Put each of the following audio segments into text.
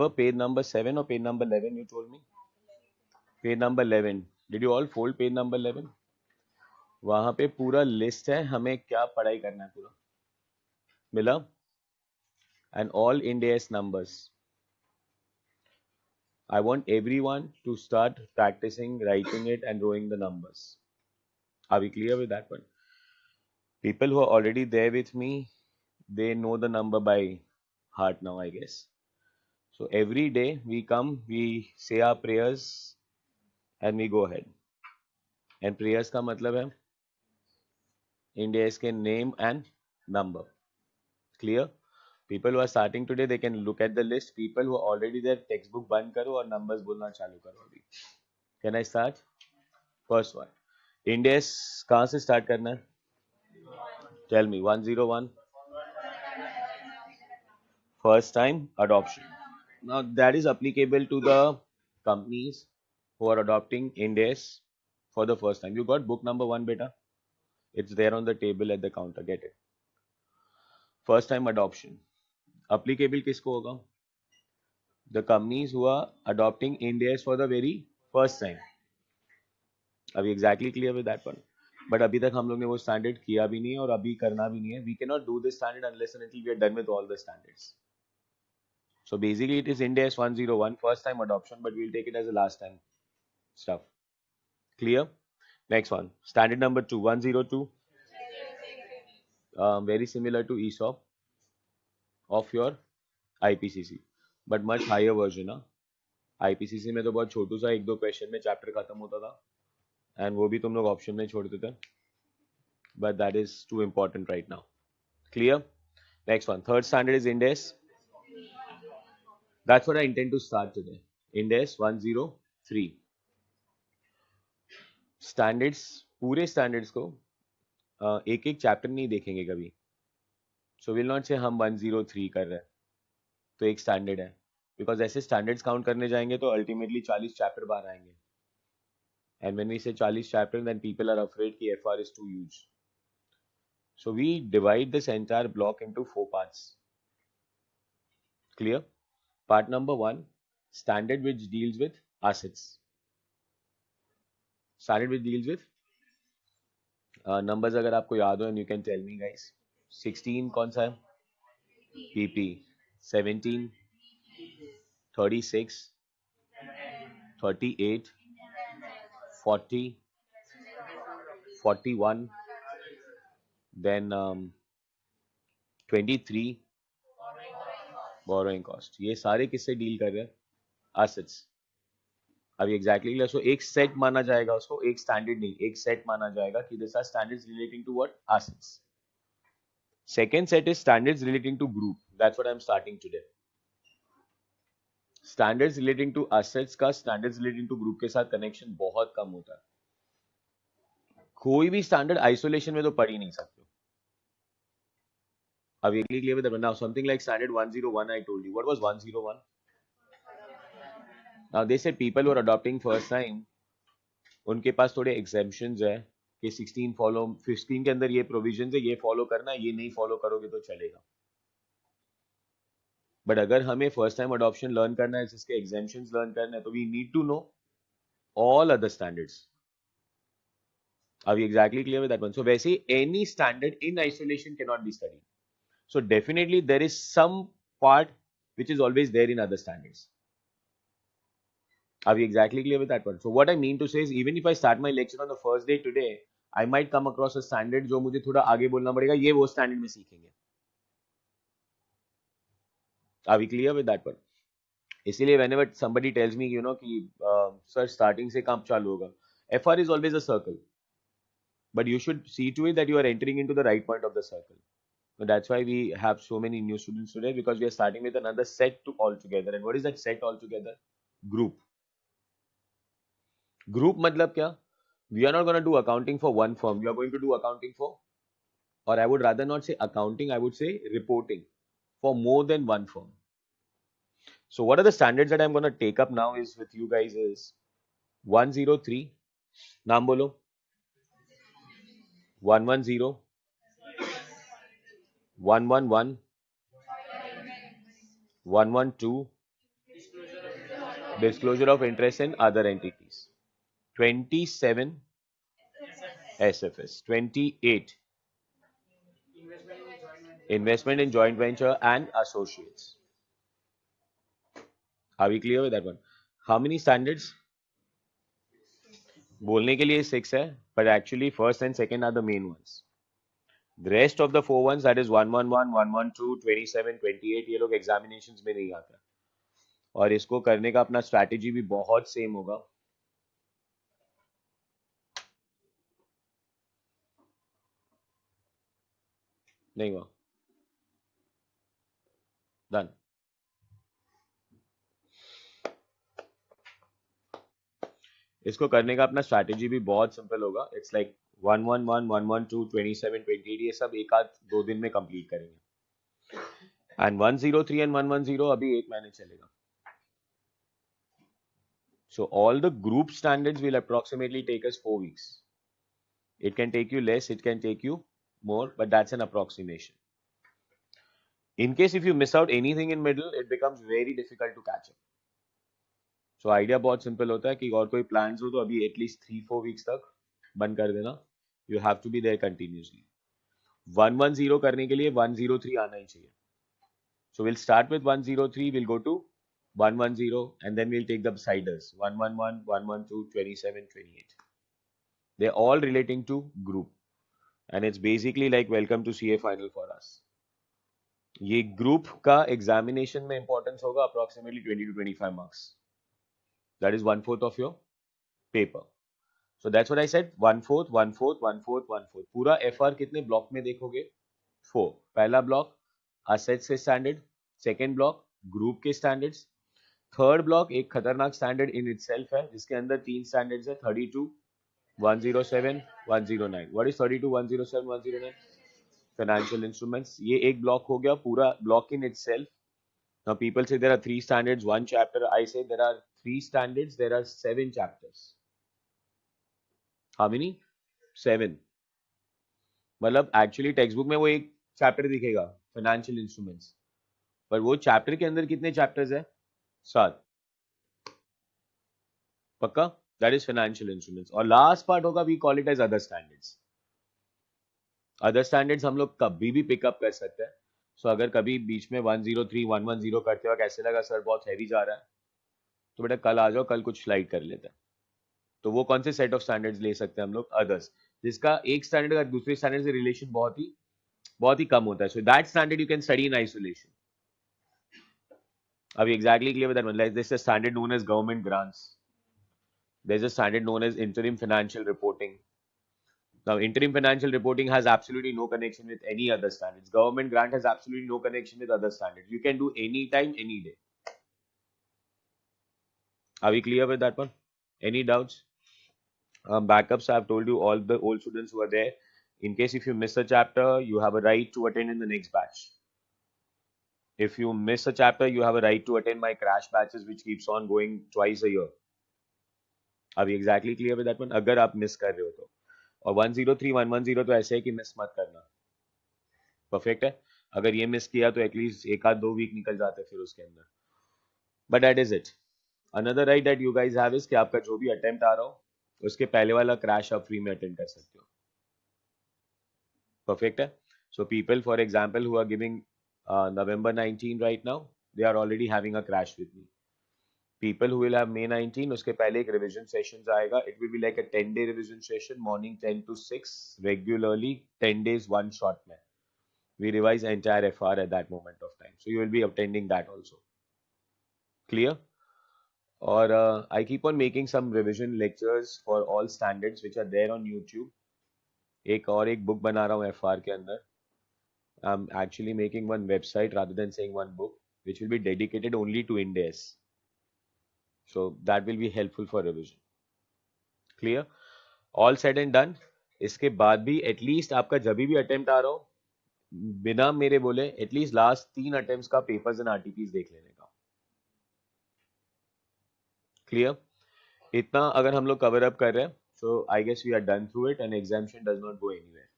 have a page number 7 or page number 11? You told me. Page number 11. Did you all fold page number 11? वहां पे पूरा list है हमें क्या पढ़ाई करना है पूरा मिला and all Ind AS numbers. I want everyone to start practicing writing it and drawing the numbers. Are we clear with that one? People who are already there with me, they know the number by heart now, I guess. So every day we come, we say our prayers and we go ahead. And prayers का मतलब है Ind AS के name and number. Clear? People who are starting today, they can look at the list. People who are already there, textbook बंद करो और numbers बोलना चालू करो अभी. Can I start? First one. Ind AS कहाँ से start करना है? Tell me. 101. First time adoption. Now that is applicable to the companies who are adopting Ind AS for the first time. You got book number 1, beta? It's there on the table at the counter. Get it. First time adoption. Applicable किसको होगा? The companies who are adopting Ind AS for the very first time. Are we exactly clear with that one? But अभी तक हम लोग ने वो standard किया भी नहीं है और अभी करना भी नहीं है. We cannot do this standard unless and until we are done with all the standards. So basically it is Ind AS 101, first time adoption, but we'll take it as a last time stuff. Clear? Next one. Standard number 2, 102. Very similar to ESOP of your IPCC, but much higher version. IPCC में तो बहुत छोटू सा 1-2 question में chapter खत्म होता था and वो भी तुम लोग ऑप्शन में छोड़ते थे but that is too important right now. Clear? Next one. Third standard is Ind AS. That's what I intend to start today. Ind AS 103. Standards, पूरे standards को एक एक चैप्टर नहीं देखेंगे कभी. So we'll not say हम 103 कर रहे हैं तो एक स्टैंडर्ड है बिकॉज ऐसे स्टैंडर्ड्स काउंट करने जाएंगे तो अल्टीमेटली 40 चैप्टर बाहर आएंगे and when we say 40 chapters then people are afraid कि FR is too huge. So we divide this entire block into 4 parts. Clear? Part number 1, standard which deals with assets. Standard which deals with numbers अगर आपको याद हो and you can tell me guys. 16 कौन सा है? PP. 17, 36, 38, 40, 41, then 23, borrowing cost. ये सारे किससे डील कर रहे हैं? Assets. अभी एग्जैक्टली क्लियर. सो एक सेट माना जाएगा उसको, एक स्टैंडर्ड नहीं, एक सेट माना जाएगा कि this are standards relating to what? Assets. Second set is standards relating to group. That's what I'm starting today. Standards relating to assets का standards relating to group के साथ कनेक्शन बहुत कम होता है. कोई भी स्टैंडर्ड आइसोलेशन में तो पढ़ ही नहीं सकते. अब ये clear with now something like standard 101 I told you. What was 101? Now they said people who are adopting first time उनके पास थोड़े exemptions है कि 16 फॉलो 15 के अंदर ये प्रोविजन है, ये फॉलो करना, ये नहीं फॉलो करोगे तो चलेगा. बट अगर हमें फर्स्ट टाइम अडॉप्शन लर्न करना है, इसके एग्जेम्पशंस लर्न करना है, तो we need to know all other standards. Are we exactly clear with that one? So वैसे any standard in isolation cannot be studied. So definitely there is some part which is always there in other standards. Are we exactly clear with that one? So what I mean to say is even if I start my lecture on the first day today, I might come across a standard जो मुझे थोड़ा आगे बोलना पड़ेगा, ये वो standard में सीखेंगे. Are we clear with that one? इसीलिए whenever somebody tells me you know कि sir starting से काम चालू होगा, FR is always a circle. But you should see to it that you are entering into the right point of the circle. So that's why we have so many new students today, because we are starting with another set to altogether. And what is that set altogether? Group. Group matlab kya? We are not going to do accounting for one firm. We are going to do accounting for, or I would rather not say accounting, I would say reporting for more than one firm. So what are the standards that I'm going to take up now is with you guys is 103. Naam bolo. 110, 111, 112, Disclosure of interest in other entities. 27 SFS. 28 investment in joint venture and associates. Are we clear with that one? How many standards? बोलने के लिए 6 है, but actually first and second are the main ones. The rest of the 4 ones, that is 111, 112, 27, 28, ये लोग examinations में नहीं आता. और इसको करने का अपना strategy भी बहुत same होगा. नहीं हुआ. Done. इसको करने का अपना स्ट्रैटेजी भी बहुत सिंपल होगा. इट्स लाइक 111, 112, 27, 28 ये सब एक आध 2 दिन में कंप्लीट करेंगे. एंड 103 एंड 110 अभी 1 महीने चलेगा. So all the group standards will approximately take us 4 weeks. It can take you less, it can take you more, but that's an approximation. In case if you miss out anything in middle, it becomes very difficult to catch up. So idea बहुत simple होता है कि और कोई plans हो तो अभी at least 3-4 weeks तक बंद कर देना. You have to be there continuously. 110 करने के लिए 103 आना ही चाहिए. So we'll start with 103, we'll go to 110 and then we'll take the siders 111, 112, 27, 28. They're all relating to group and it's basically like welcome to CA final for us. ये group का examination में importance होगा approximately 20 to 25 marks. That is 1/4 of your paper. So that's what I said, 1/4, 1/4, 1/4, 1/4. पूरा FR कितने block में देखोगे? 4. पहला block assets के standard, second block group के standards, third block एक खतरनाक standard in itself है जिसके अंदर 3 standards है, 32, 107, 109. What is 32, 107, 109? Financial instruments. ये एक block हो गया, पूरा block in itself. Now people say there are 3 standards, 1 chapter. I say there are 3 standards, there are 7 chapters. How many? 7. मतलब actually textbook में वो एक chapter दिखेगा, financial instruments. पर वो chapter के अंदर कितने chapters है? 7. पक्का? That is financial instruments. और last part होगा, we call it as other standards. Other standards हम लोग कभी भी pick up कर सकते हैं. So अगर कभी बीच में 103, 110 करते हो कैसे लगा सर बहुत हैवी जा रहा है, तो बेटा कल आ जाओ, कल कुछ स्लाइड कर लेते हैं. तो वो कौन से सेट ऑफ स्टैंडर्ड्स ले सकते हैं हम लोग? अदर्स, जिसका एक स्टैंडर्ड का दूसरे स्टैंडर्ड से रिलेशन बहुत ही कम होता है. So that standard you can study in isolation. अभी exactly clear with that. Like this is standard known as government grants. There is a standard known as interim financial reporting. Now, interim financial reporting has absolutely no connection with any other standards. Government grant has absolutely no connection with other standards. You can do any time, any day. Are we clear with that one? Any doubts? Backups, I've told you, all the old students who are there. In case if you miss a chapter, you have a right to attend in the next batch. If you miss a chapter, you have a right to attend my crash batches, which keeps on going twice a year. Are we exactly clear with that one? अगर आप miss कर रहे हो तो. और 103, 110 तो ऐसे है कि मिस मत करना. परफेक्ट है. अगर ये मिस किया तो एटलीस्ट एक आध 2 वीक निकल जाते फिर उसके अंदर. But that is it. Another right that you guys have is कि आपका जो भी अटेम्प्ट आ रहा हो उसके पहले वाला क्रैश आप फ्री में अटेंड कर सकते हो. परफेक्ट है. So people for example who are giving November 19 right now, they are already having a crash with me. People who will have May 19, उसके पहले एक revision sessions आएगा. It will be like a 10-day revision session, morning 10 to 6, regularly 10 days, one shot में. We revise entire FR at that moment of time. So you will be attending that also. Clear? Or I keep on making some revision lectures for all standards which are there on YouTube. एक और एक book बना रहा हूँ FR के अंदर. I'm actually making one website rather than saying one book, which will be dedicated only to Ind AS. So that will be helpful for revision. Clear? All said and done. इसके बाद भी at least आपका जब भी attempt आ रहा हो बिना मेरे बोले एटलीस्ट लास्ट 3 अटेम्प्ट्स का पेपर्स एंड आरटीपीस देख लेने का. क्लियर? इतना अगर हम लोग कवर अप कर रहे हैं, so I guess we are done through it and exemption does not go anywhere.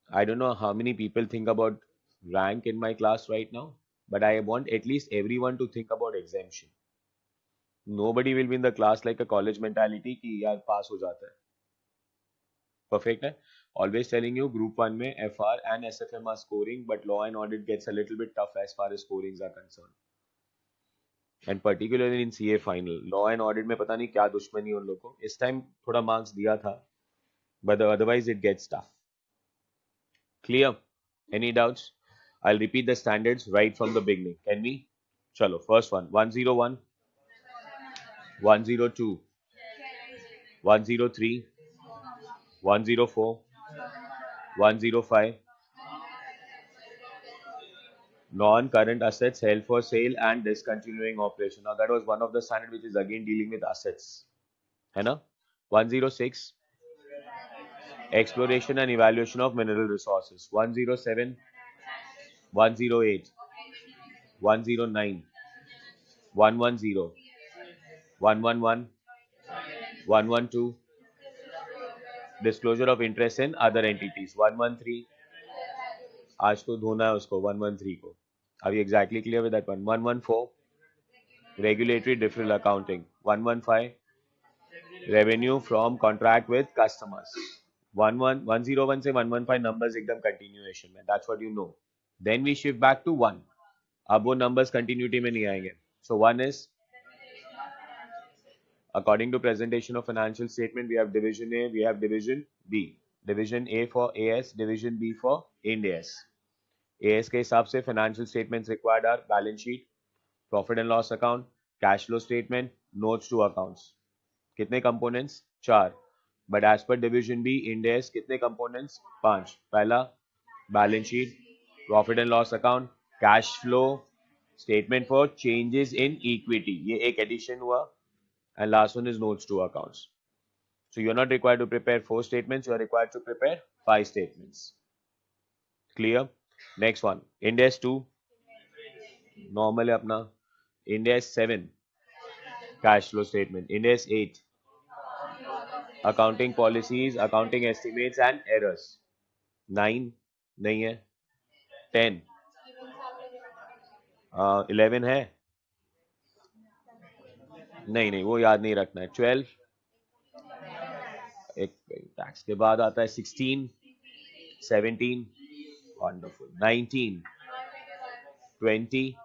I don't know how many people think about rank in my class right now, but I want at least everyone to think about exemption. Nobody will be in the class like a college mentality कि यार पास हो जाता है. Perfect है. Always telling you, Group 1 में FR and SFM are scoring, but Law and Audit gets a little bit tough as far as scorings are concerned. And particularly in CA final, Law and Audit में पता नहीं क्या दुश्मनी उन लोगों को. इस time थोड़ा marks दिया था, but otherwise it gets tough. Clear? Any doubts? I'll repeat the standards right from the beginning. Can we? Chalo, first one, 101, 102, 103, 104, 105, non-current assets held for sale and discontinuing operation. Now that was one of the standard which is again dealing with assets. है ना? 106, exploration and evaluation of mineral resources. 107, 108, 109, 110, 111, 112, disclosure of interest in other entities. 113, आज तो धोना है उसको 113 को. Are you exactly clear with that one? 114, regulatory differential accounting. 115, revenue from contract with customers. 101 से 115 numbers एकदम continuation में. That's what you know. Then we shift back to 1. अब वो numbers continuity में नहीं आएंगे. So 1 is according to presentation of financial statement, we have division A, we have division B. Division A for AS, division B for Ind AS. AS के हिसाब से financial statements required are balance sheet, profit and loss account, cash flow statement, notes to accounts. कितने components? 4. But as per division B, Ind AS कितने components? 5. पहला balance sheet, profit and loss account, cash flow statement for changes in equity. ये एक addition हुआ. And last one is notes to accounts. So you're not required to prepare 4 statements, you are required to prepare 5 statements. Clear? Next one, Ind AS 2, normal अपना. Ind AS 7, cash flow statement. Ind AS 8, accounting policies, accounting estimates and errors. 9 नहीं है. 10, 11 है. नहीं वो याद नहीं रखना है. 12, एक टैक्स के बाद आता है. 16, 17, wonderful. 19, 20,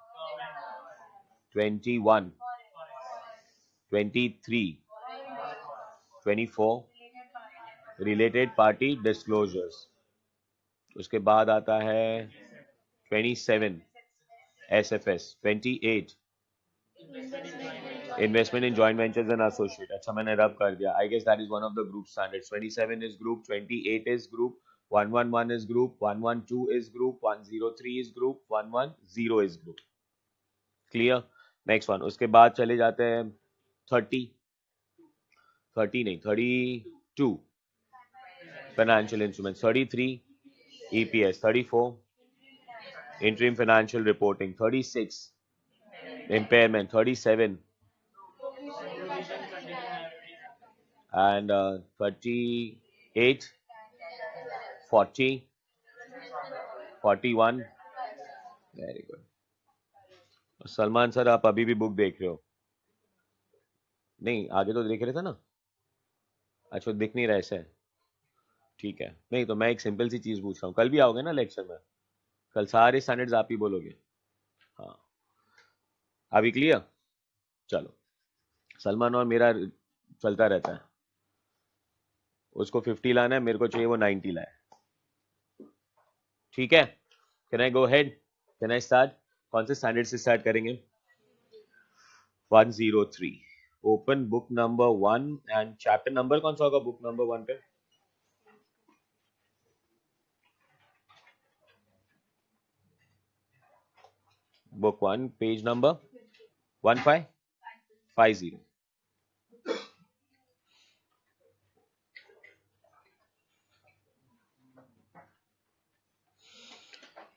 21, 23, 24, related party disclosures. उसके बाद आता है 27, SFS. 28, investment in joint ventures and associate. अच्छा मैंने रब कर दिया. I guess that is one of the group standards. 27 is group, 28 is group, 111 is group, 112 is group, 103 is group, 110 is group. Clear? Next one. उसके बाद चले जाते हैं 30 नहीं 32 financial instruments, 33 EPS, 34 interim financial reporting, 36 impairment, 37 and 38, 40, 41. Very good. Salman sir आप अभी भी book देख रहे हो? नहीं आगे तो देख रहे थे ना. अच्छा दिख नहीं रहा ऐसे. ठीक है. नहीं तो मैं एक सिंपल सी चीज पूछ रहा हूँ. कल भी आओगे ना लेक्चर में? कल सारे स्टैंडर्ड्स आप ही बोलोगे. हाँ अभी क्लियर? चलो सलमान और मेरा चलता रहता है. उसको 50 लाना है, मेरे को चाहिए वो 90 लाए. ठीक है. Can I go head? Can I start? कौन से स्टैंडर्ड से स्टार्ट करेंगे? 103. Open book number 1 and chapter number कौन सा होगा बुक नंबर 1 पे? Book 1 page number 1550.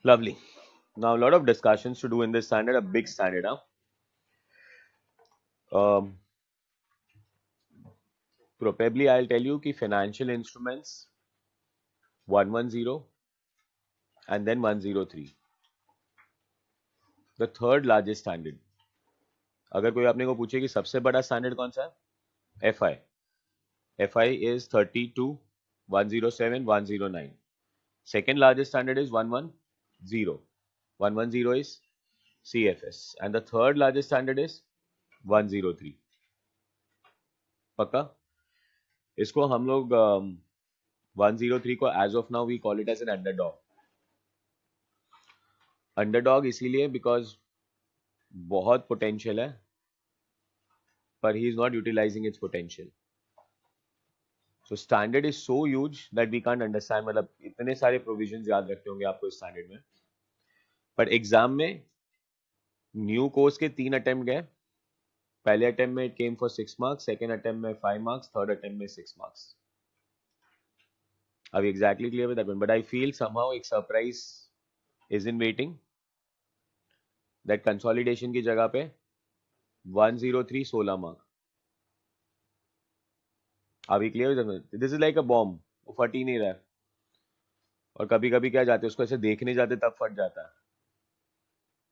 Lovely. Now a lot of discussions to do in this standard, a big standard. Probably I'll tell you कि financial instruments 110 and then 103. The third largest standard. अगर कोई आपने को पूछे कि सबसे बड़ा स्टैंडर्ड कौन सा है, FI is 32, 107, 109. Second largest standard is 110. 110 is CFS. And the third largest standard is 103. पक्का? इसको हम लोग 103 को as of now we call it as an underdog. Underdog इसीलिए because बहुत potential है, पर he is not utilizing its potential. So standard is so huge that we can't understand. मतलब इतने सारे provisions याद रखते होंगे आपको इस standard में, पर एग्जाम में न्यू कोर्स के 3 अटेम्प्ट गए. पहले अटेम्प्ट में it came for 6 marks, second attempt में 5 मार्क्स, थर्ड अटेम्प्ट में 6 marks. Are we exactly clear with that one? But I feel somehow एक surprise is in waiting. That consolidation की जगह पे 103 16 mark. Are we clear with that one? This is like a bomb. वो फट ही नहीं रहा है. और कभी कभी क्या जाते हैं उसको ऐसे देखने जाते तब फट जाता है.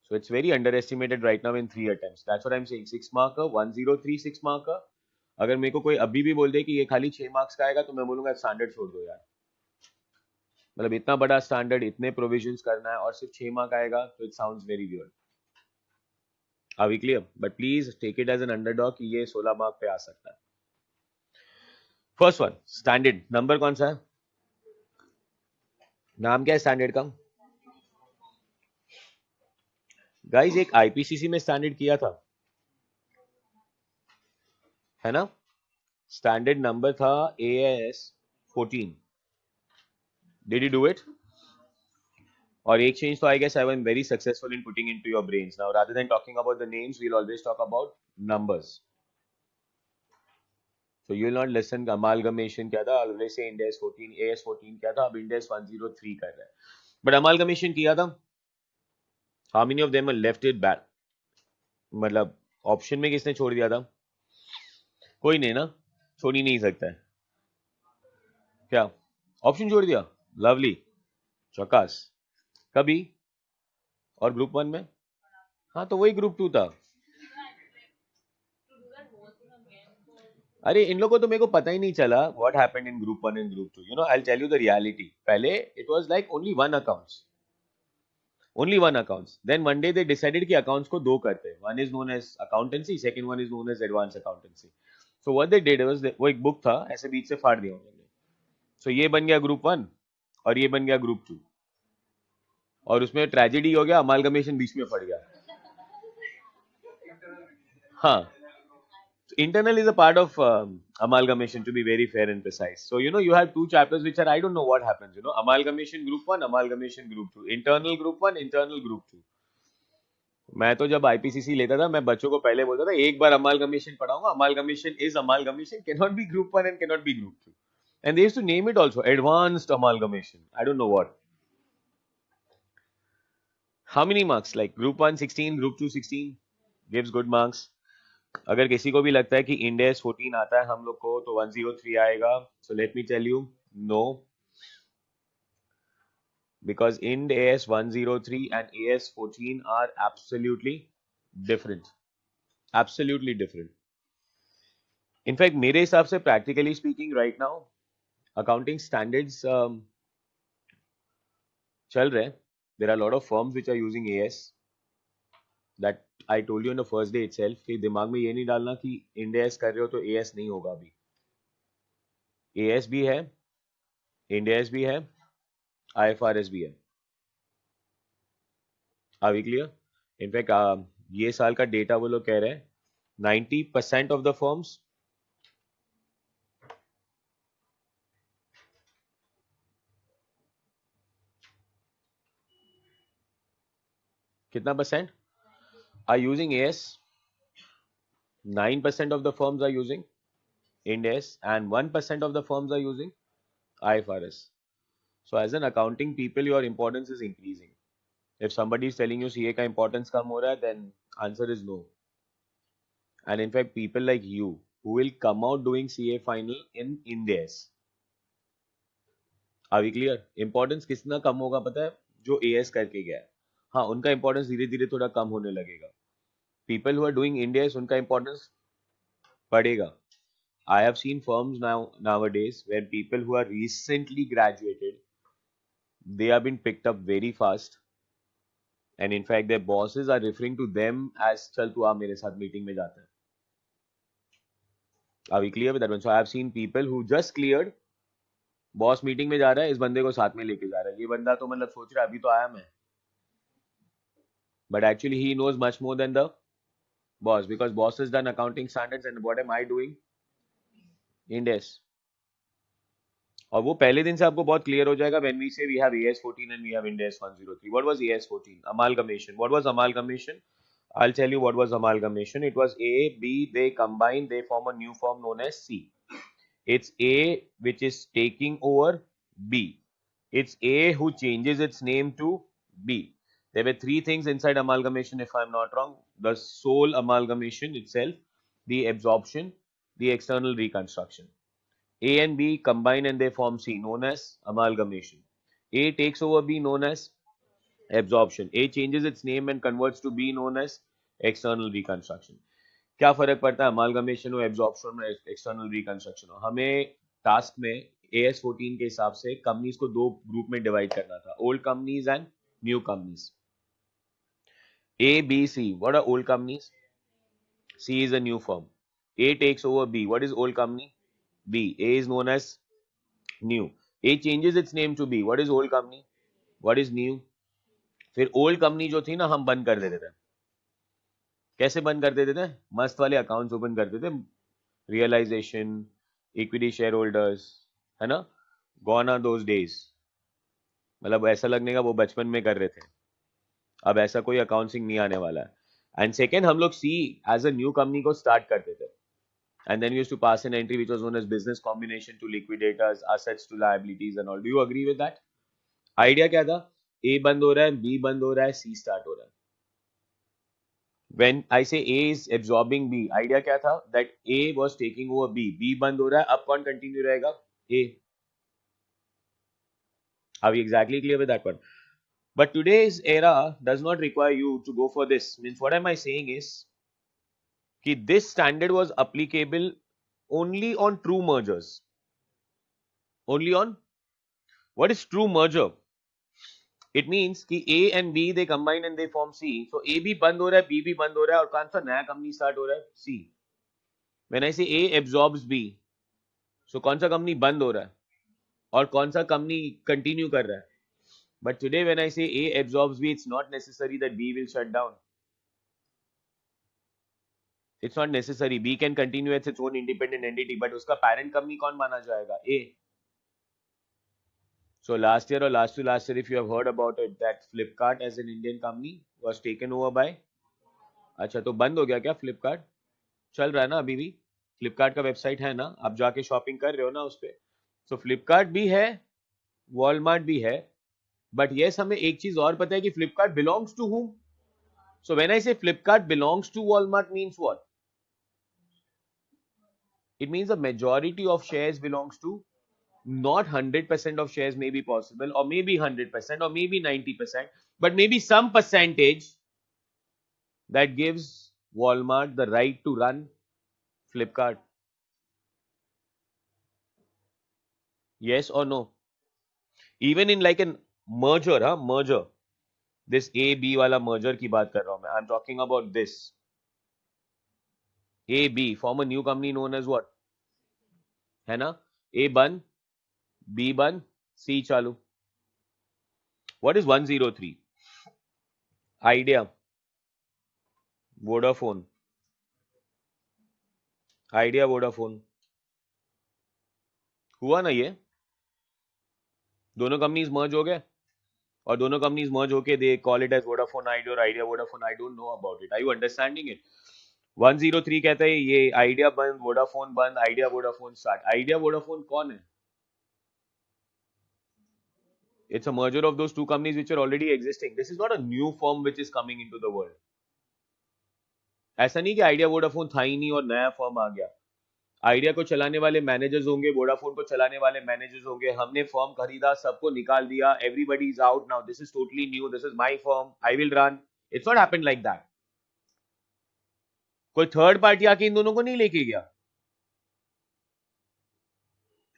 So it's very underestimated right now in 3 attempts. That's what I'm saying. 6 marker, 103 6 marker. अगर मेरे को कोई अभी भी बोल दे कि ये खाली 6 मार्क्स का आएगा तो मैं बोलूंगा स्टैंडर्ड छोड़ दो यार. मतलब इतना बड़ा स्टैंडर्ड, इतने प्रोविजंस करना है और सिर्फ 6 मार्क आएगा तो it sounds very weird. Are we clear? But please take it as an underdog कि ये 16 मार्क पे आ सकता है. फर्स्ट वन स्टैंडर्ड नंबर कौन सा है? नाम क्या है स्टैंडर्ड का? गाइस एक आईपीसीसी में स्टैंडर्ड किया था, है ना? स्टैंडर्ड नंबर था AS 14. Did you do it? और एक चेंज तो I guess I am very successful in putting into your brains. Now rather than talking about the names we will always talk about numbers. So you will not listen amalgamation क्या था, always say Ind AS 14, AS 14 क्या था, अब Ind AS 103 कर रहा है. But amalgamation किया था. How many of them are left it back? मतलब ऑप्शन में किसने छोड़ दिया था? कोई नहीं ना, छोड़ ही नहीं सकता है. क्या ऑप्शन छोड़ दिया? लवली, चौकास. कभी? और ग्रुप 1 में? हाँ तो वही ग्रुप 2 था. अरे इन लोगों को तो मेरे को पता ही नहीं चला what happened in group 1 and group 2. You know I will tell you the reality. पहले it was like only one accounts. Then one day they decided कि अकाउंट्स को दो करते हैं. One is known as accountancy, second one is known as advance accountancy. So what they did was वो एक book था ऐसे बीच से फाड़ दिया उन्होंने. सो ये बन गया ग्रुप 1 और ये बन गया ग्रुप 2. और उसमें ट्रेजेडी हो गया, अमालगमेशन बीच में फट गया. हाँ, internal is a part of amalgamation, to be very fair and precise. So you know you have two chapters which are, I don't know what happens, you know, amalgamation group 1, amalgamation group 2, internal group 1, internal group 2. मैं तो जब IPCC लेता था मैं बच्चों को पहले बोलता था एक बार अमालगमेशन पढ़ाऊंगा. Amalgamation is amalgamation, can not be group 1 and can not be group 2. And they used to name it also advanced amalgamation. I don't know what. How many marks? Like group 1 16, group 2 16 gives good marks. अगर किसी को भी लगता है कि Ind AS 14 आता है हम लोग को तो 103 आएगा. So let me tell you, no, because Ind AS 103 and AS 14 are absolutely different. Absolutely different. In fact, मेरे हिसाब से practically speaking right now accounting standards चल रहे हैं. There are a lot of firms which are using AS. That I told you on the first day itself कि दिमाग में ये नहीं डालना कि Ind AS कर रहे हो तो AS नहीं होगा. अभी AS भी है, Ind AS भी है, IFRS भी है. Are we clear? In fact, ये साल का डेटा वो लोग कह रहे हैं 90% of the firms कितना percent are using AS. 9% of the firms are using Ind AS and 1% of the firms are using IFRS. So as an accounting people, your importance is increasing. If somebody is telling you CA का importance कम हो रहा है, then answer is no. And in fact, people like you who will come out doing CA final in Ind AS. Are we clear? Importance कितना कम होगा पता है? जो AS करके गया है. हाँ, उनका इंपॉर्टेंस धीरे धीरे थोड़ा कम होने लगेगा. People who are doing Ind AS, उनका importance बढ़ेगा. I have seen firms nowadays where people who are recently graduated, they have been picked up very fast, and in fact their bosses are referring to them as चल तू आ मेरे साथ meeting में जाता है. Are we clear with that one? So I have seen people who just cleared, boss meeting में जा रहा है, इस बंदे को साथ में लेके जा रहा है. ये बंदा तो मतलब सोच रहा है अभी तो आया मैं, but actually he knows much more than the boss, because boss has done accounting standards and what am I doing? Ind AS. और वो पहले दिन से आपको बहुत क्लियर हो जाएगा when we say we have AS14 and we have Ind AS 103. What was AS14? Amalgamation. What was amalgamation? I'll tell you what was amalgamation. It was A, B, they combine, they form a new form known as C. It's A which is taking over B. It's A who changes its name to B. There were three things inside amalgamation, if I'm not wrong. The sole amalgamation itself, the absorption, the external reconstruction. A and B combine and they form C, known as amalgamation. A takes over B, known as absorption. A changes its name and converts to B, known as external reconstruction. क्या फर्क पड़ता है amalgamation और absorption और external reconstruction? हमें task में AS14 के हिसाब से कंपनीज को दो ग्रुप में डिवाइड करना था, old companies and new companies. A, B, C. What are old companies? C is a new firm. A takes over B. What is old company? B. A is known as new. A changes its name to B. What is old company? What is new? फिर old company जो थी ना, हम बंद कर देते थे. कैसे बंद कर देते थे? मस्त वाले अकाउंट्स ओपन करते थे, रियलाइजेशन, इक्विटी शेयर होल्डर्स, है ना. Gone are those days. मतलब ऐसा लगने का वो बचपन में कर रहे थे. अब ऐसा कोई अकाउंटिंग नहीं आने वाला है. एंड सेकेंड, हम लोग सी एज अ न्यू कंपनी को स्टार्ट करते थे. And then we used to pass an entry which was known as business combination to liquidators, assets to liabilities and all. Do you agree with that? Idea क्या था? A बंद हो रहा है, B बंद हो रहा है, C start हो रहा है. When I say A is absorbing B, idea क्या था? That A was taking over B. B बंद हो रहा है, अब कौन continue रहेगा? A. Are we exactly clear with that one? But today's era does not require you to go for this. Means what am I saying is that this standard was applicable only on true mergers. Only on what is true merger? It means कि A and B they combine and they form C. So A भी बंद हो रहा है, B भी बंद हो रहा है, और कौन सा नया कंपनी स्टार्ट हो रहा है? C. When I say A absorbs B, so कौन सा कंपनी बंद हो रहा है और कौन सा कंपनी कंटिन्यू कर रहा है? But today when I say A absorbs B, it's not necessary that B will shut down. It's not necessary. B can continue as its own independent entity, but उसका parent company कौन माना जाएगा? A. So last year or last to last year, if you have heard about it, that Flipkart as an Indian company was taken over by. अच्छा, तो बंद हो गया क्या फ्लिपकार्ट? चल रहा है ना अभी भी. फ्लिपकार्ट का वेबसाइट है ना, आप जाके शॉपिंग कर रहे हो ना उस पे. सो फ्लिपकार्ट भी है, वॉलमार्ट भी है, बट यस हमें एक चीज और पता है कि Flipkart belongs to whom. So when I say Flipkart belongs to Walmart means what? It means the majority of shares belongs to, not 100% of shares may be possible, or maybe 100%, or maybe 90%, but maybe some percentage that gives Walmart the right to run Flipkart. Yes or no? Even in like a merger, merger. This A B वाला merger की बात कर रहा हूं मैं. I'm talking about this. A B form a new company known as what? है ना? A बंद, B बंद, C चालू. What is 103? Idea. Vodafone. Idea Vodafone. हुआ ना ये? दोनों कंपनीज मर्ज हो गए और दोनों कंपनीज मर्ज होके they call it as Vodafone Idea और Idea Vodafone. I don't know about it. Are you understanding it? 103 कहता है ये आइडिया बंद, वोडाफोन बंद, Idea Vodafone start. Idea Vodafone कौन है? It's a merger of those two companies which are already existing. This is not a new firm which is coming into the world. ऐसा नहीं कि आइडिया वोडाफोन था ही नहीं और नया फर्म आ गया. आइडिया को चलाने वाले मैनेजर्स होंगे, वोडाफोन को चलाने वाले मैनेजर्स होंगे. हमने फर्म खरीदा, सबको निकाल दिया, everybody is out now, this is totally new, this is my firm, I will run. It's not happened like that. कोई थर्ड पार्टी आके इन दोनों को नहीं लेके गया.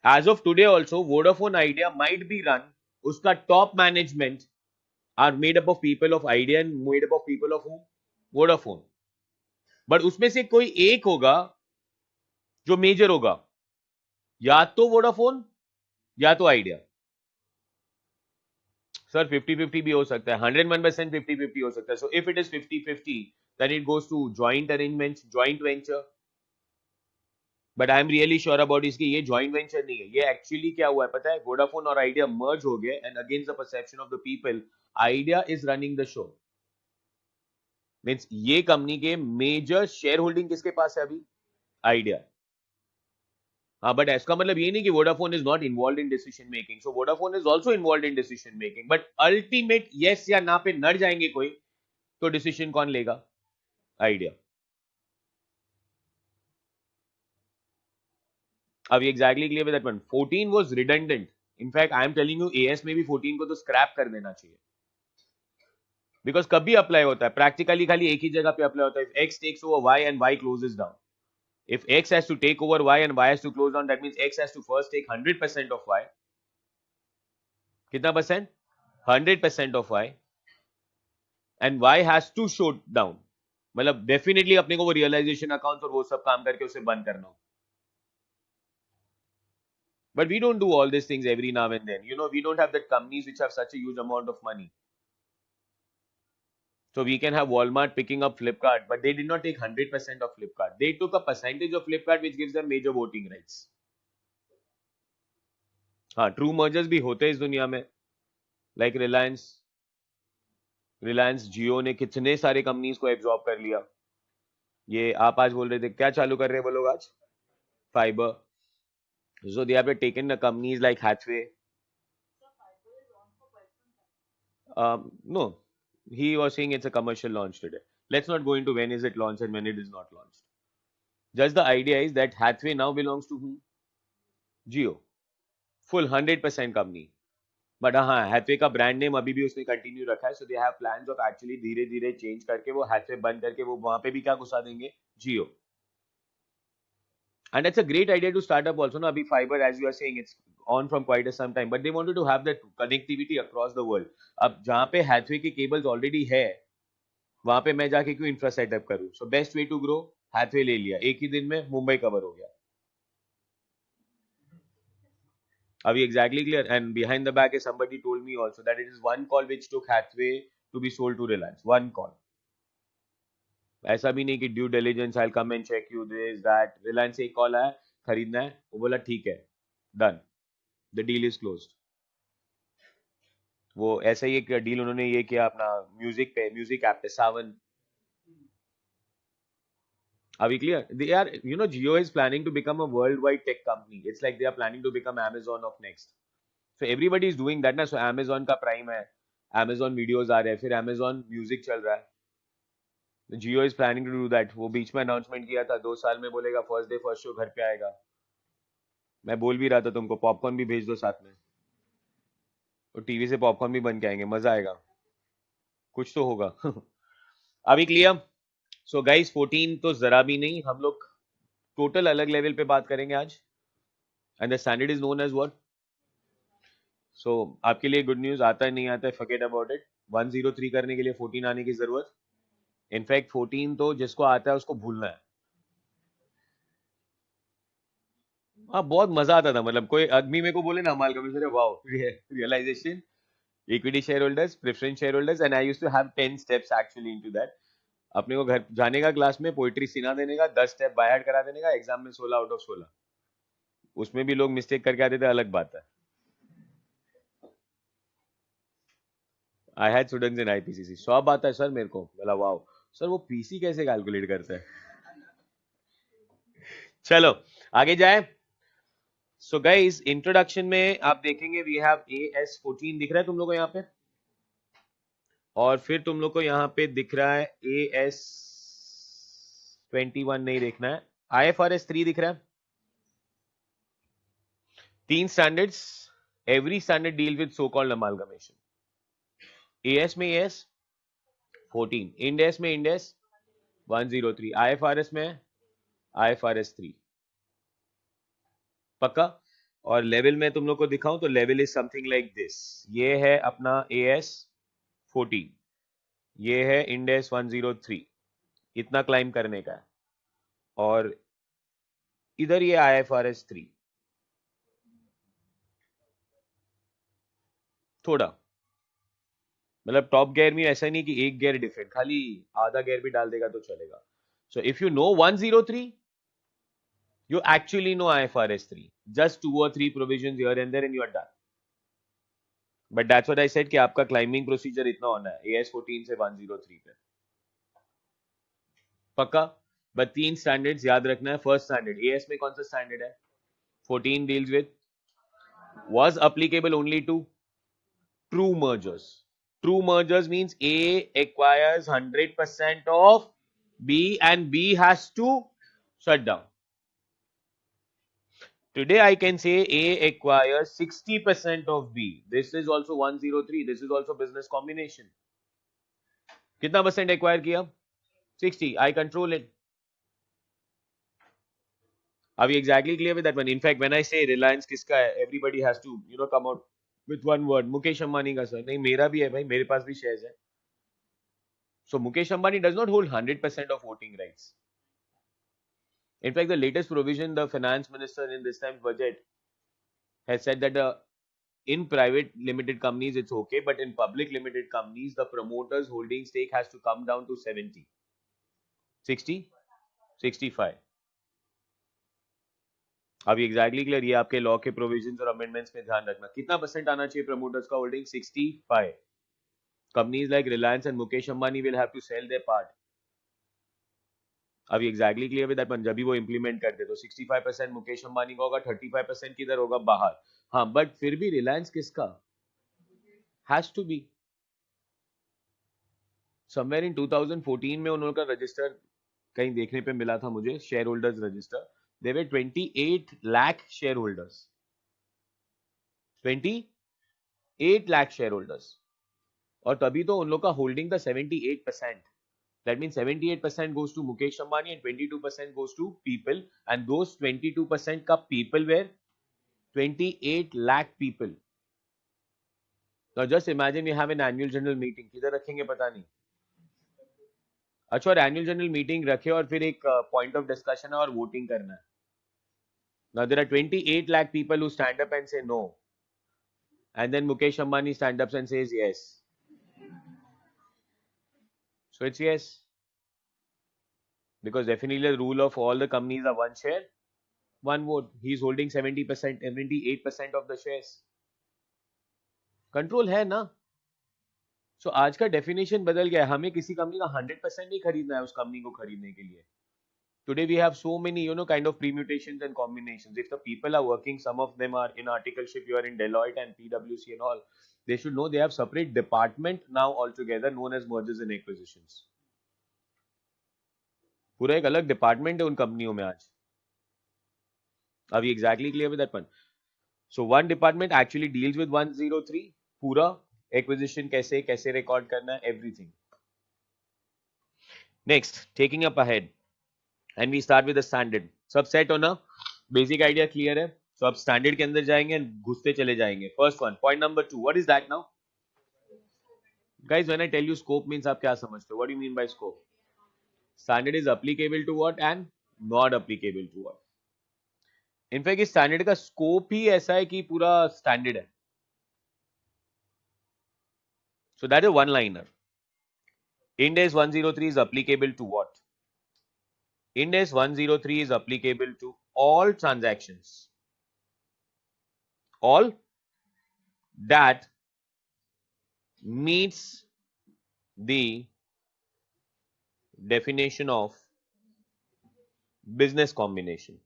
As of today also, Vodafone Idea might be run, उसका top management are made up of people of Idea and made up of people of who? Vodafone. But उसमें से कोई एक होगा जो मेजर होगा, या तो Vodafone या तो Idea. सर 50-50 भी हो सकता है, 101% 50-50 हो सकता है. So if it is 50-50, then it goes to joint arrangement, joint venture. But I am really sure about इसकी ये जॉइंट वेंचर नहीं है. ये एक्चुअली क्या हुआ है पता है, वोडाफोन और आइडिया मर्ज हो गए and against the perception of the people idea is running the show. Means ये कंपनी के मेजर शेयर होल्डिंग किसके पास है अभी? आइडिया. हाँ, बट इसका मतलब ये नहीं कि Vodafone is not involve in decision making. So Vodafone is also involve in decision making, but ultimate yes या ना पे नड़ जाएंगे कोई तो डिसीजन कौन लेगा? आइडिया. अब exactly clear with that one. 14 was redundant. In fact I am telling you as में भी 14 को तो स्क्रैप कर देना चाहिए, बिकॉज कभी अप्लाई होता है प्रैक्टिकली खाली एक ही जगह पे अप्लाई होता है. If X takes over Y and Y closes down, if x has to take over y and y has to close down, that means x has to first take 100% of y. कितना percent? 100% of y, and y has to show down. मतलब definitely अपने को वो realisation account और वो सब काम करके उसे बंद करना हो. But we don't do all these things every now and then. You know, we don't have that companies which have such a huge amount of money. So we can have Walmart picking up Flipkart, but they did not take 100% of Flipkart. They took a percentage of Flipkart which gives them major voting rights. हाँ, true mergers भी होते हैं इस दुनिया में. Like Reliance जियो ने कितने सारे कंपनीज को एब्जॉर्ब कर लिया. ये आप आज बोल रहे थे क्या चालू कर रहे हैं वो लोग आज? Fibre. So they have taken the companies like Hathway. No, he was saying it's a commercial launch today. Let's not go into when is it launched and when it is not launched. Just the idea is that Hathway now belongs to whom? Jio. Full 100% company. But हाँ, Hathway का brand name अभी भी उसने continue रखा है. So they have plans of actually धीरे धीरे change करके वो Hathway बंद करके वो वहां पे भी क्या घुसा देंगे? Jio. And that's a great idea to start up also. Now, abhi fiber, as you are saying, it's on from quite some time, but they wanted to have that connectivity across the world. अब जहाँ पे Hathway के cables already है, वहाँ पे मैं जाके क्यों infra setup करूँ? So best way to grow, Hathway ले लिया. एक ही दिन में मुंबई cover हो गया. अभी exactly clear. And behind the back, somebody told me also that it is one call which took Hathway to be sold to Reliance. One call. ऐसा भी नहीं कि due diligence I come and check you this that. Reliance एक call आया खरीदना है, वो बोला ठीक है, done, the deal is closed. वो ऐसा ही एक डील उन्होंने ये किया अपना म्यूजिक ऐप पे सावन. अभी clear? They are, you know, Jio is planning to become a world wide tech company. It's like they are planning to become Amazon of next. So everybody is doing that ना. So Amazon का prime है, Amazon videos आ रहे हैं, फिर Amazon music चल रहा है. Jio is planning to do that. वो बीच में अनाउंसमेंट किया था 2 साल में बोलेगा फर्स्ट डे फर्स्ट शो घर पे आएगा. मैं बोल भी रहा था तुमको पॉपकॉर्न भी भेज दो साथ में, और टीवी से पॉपकॉर्न भी बन के आएंगे, मजा आएगा, कुछ तो होगा. अभी क्लियर? सो गाइस 14 तो जरा भी नहीं, हम लोग टोटल अलग लेवल पे बात करेंगे आज. And the standard is known as what? So आपके लिए गुड न्यूज, आता है नहीं आता है फॉरगेट अबाउट इट. 103 करने के लिए 14 आने की जरूरत. इनफैक्ट 14 तो जिसको आता है उसको भूलना है. हाँ, बहुत मजा आता था. मतलब कोई आदमी मेरे को बोले ना हमाल commissioner, wow, realisation, equity share holders, preference share holders, and I used to have 10 steps actually into that. अपने को घर जाने का, क्लास में पोइट्री सिना देने का, 10 स्टेप बाय हार्ट करा देने का, एग्जाम में 16 आउट ऑफ 16. उसमें भी लोग मिस्टेक करके आते थे, अलग बात है. I had students in IPCC. सब आता है सर मेरे को. बोला वाओ सर, वो पीसी कैसे कैलकुलेट करता है? चलो आगे जाए. सो गाइस इंट्रोडक्शन में आप देखेंगे वी हैव AS14 दिख रहा है तुम लोग को यहाँ पे, और फिर तुम लोग को यहाँ पे दिख रहा है AS21 नहीं देखना है, IFRS 3 दिख रहा है. 3 standards, every standard deal with so called amalgamation. AS में AS 14, इंड एस में इंड एस 103 IFRS में IFRS 3 पक्का। और लेवल में तुम लोग को दिखाऊं तो level is something like this. ये है अपना AS14, ये है इंड AS 103, इतना क्लाइम करने का है। और इधर ये IFRS 3 थोड़ा, मतलब टॉप गियर में ऐसा नहीं कि एक गियर डिफरेंट, खाली आधा गियर भी डाल देगा तो चलेगा। So if you no 103, you actually know IFRS 3, just 2 or 3 provisions here and there and you are done. But that's what I said कि आपका क्लाइंबिंग प्रोसीजर इतना होना है AS14 से 103 पे पक्का। बट 3 स्टैंडर्ड्स याद रखना है। फर्स्ट स्टैंडर्ड AS में कौन सा स्टैंडर्ड है? 14 deals with was applicable only to true mergers. True mergers means A acquires 100% of B and B has to shut down. Today I can say A acquires 60% of B. This is also 103. This is also business combination. कितना percent acquire किया? 60. I control it. Are we exactly clear with that one? In fact, when I say Reliance किसका है, everybody has to come out with one word. Mukesh Ambani का sir. नहीं, मेरा भी है भाई, मेरे पास भी शेयर्स है। So Mukesh Ambani does not hold 100% of voting rights. In fact, the latest provision, the finance minister in this time's budget has said that in private limited companies it's okay, but in public limited companies the promoters holding stake has to come down to 70, 60, 65. अब exactly clear, ये आपके law के provisions और amendments में ध्यान रखना। कितना percent आना चाहिए प्रमोटर्स का holding? 65. Companies like Reliance and Mukesh Ambani will have to sell their part. अब exactly clear with that one, जब भी वो इंप्लीमेंट करते तो 65% मुकेश अंबानी का होगा, 35% किधर होगा? बाहर। हाँ, बट फिर भी रिलायंस किसका? Has to be. Somewhere in 2014 में उन्होंने का रजिस्टर कहीं देखने पे मिला था मुझे, share holders register, there were 28 lakh shareholders. 28 lakh shareholders. और तभी तो उन लोग का होल्डिंग था 78%. That means 78% goes to Mukesh Ambani and 22% goes to people, and those 22% का people were 28 lakh people. Now just imagine you have an annual general meeting, किधर रखेंगे पता नहीं। अच्छा, और एनुअल जनरल मीटिंग रखे और फिर एक पॉइंट ऑफ डिस्कशन है और वोटिंग करना है। Now there are 28 lakh people who stand up and say no, and then Mukesh Ambani stands up and says yes. So it's yes, because definitely the rule of all the companies are one share, one vote. He's holding 70%, 78% of the shares. Control है ना। सो आज का definition बदल गया है, हमें किसी company का 100% नहीं खरीदना है उस कंपनी को खरीदने के लिए। Today we have so many kind of permutations and combinations. If the people are working, some of them are in articleship, you are in Deloitte and PwC and all, they should know they have separate department now altogether known as mergers and acquisitions. पूरा एक अलग department है उन कंपनियों में आज। Are we exactly clear with that one? So one department actually deals with 103, पूरा acquisition कैसे कैसे record करना है, everything. Next, taking up ahead, and we start with the standard. सब सेट होना, बेसिक आइडिया क्लियर है। तो अब स्टैंडर्ड के अंदर जाएंगे, घुसते चले जाएंगे। First one, point number 2, what is that now guys? When I tell you scope means आप क्या समझते हो? What do you mean by scope? Standard is applicable to what and not applicable to what. In fact इस standard का scope ही ऐसा है कि पूरा स्टैंडर्ड है। So that is one liner. Ind AS 103 is applicable to what? Ind AS 103 is applicable to all transactions, all that meets the definition of business combination.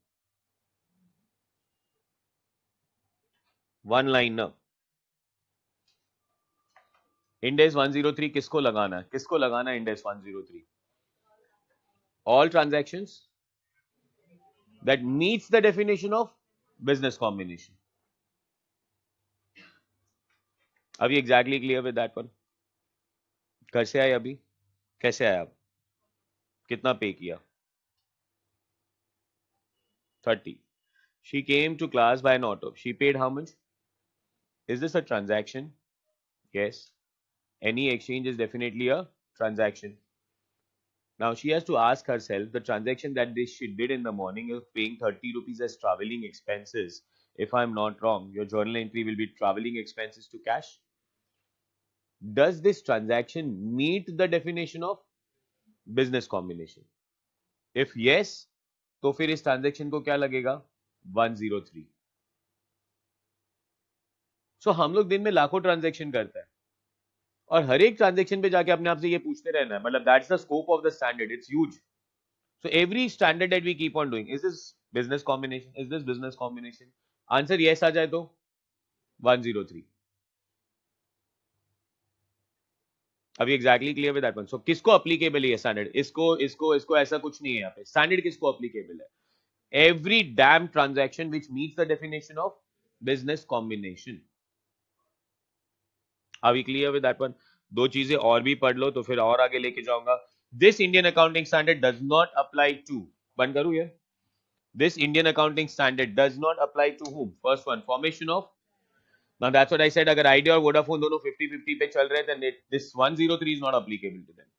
One liner. Ind AS 103 किसको लगाना है? किसको लगाना है Ind AS 103? All transactions that meets the definition of business combination. Are we exactly clear with that one? कैसे आए अभी? कैसे आए आप? कितना पे किया? 30. She came to class by an auto. She paid how much? Is this a transaction? Yes. Any exchange is definitely a transaction. Now she has to ask herself the transaction that she did in the morning of paying 30 rupees as traveling expenses. If I'm not wrong, your journal entry will be traveling expenses to cash. Does this transaction meet the definition of business combination? If yes, तो फिर इस transaction को क्या लगेगा? 103. सो हम लोग दिन में लाखों ट्रांजेक्शन करते हैं और हर एक ट्रांजेक्शन पे जाके अपने आप से ये पूछते रहना है, मतलब that's the scope of the standard, it's huge. So every standard that we keep on doing, is this business combination, is this business combination? Answer yes आ जाए तो 103. अभी exactly clear with that one. So किसको applicable है standard? इसको इसको इसको ऐसा कुछ नहीं है यहाँ पे. स्टैंडर्ड किसको अप्लीकेबल है? Every damn transaction which meets the definition of business combination. Are we clear with that one? दो चीजें और भी पढ़ लो तो फिर और आगे लेके जाऊंगा. This Indian accounting standard does not apply to, बंद करूं ये? This Indian accounting standard does not apply to whom? First one, formation of. Now that's what I said. अगर Idea और Vodafone दोनों 50-50 पे चल रहे थे, this 103 is not applicable to them.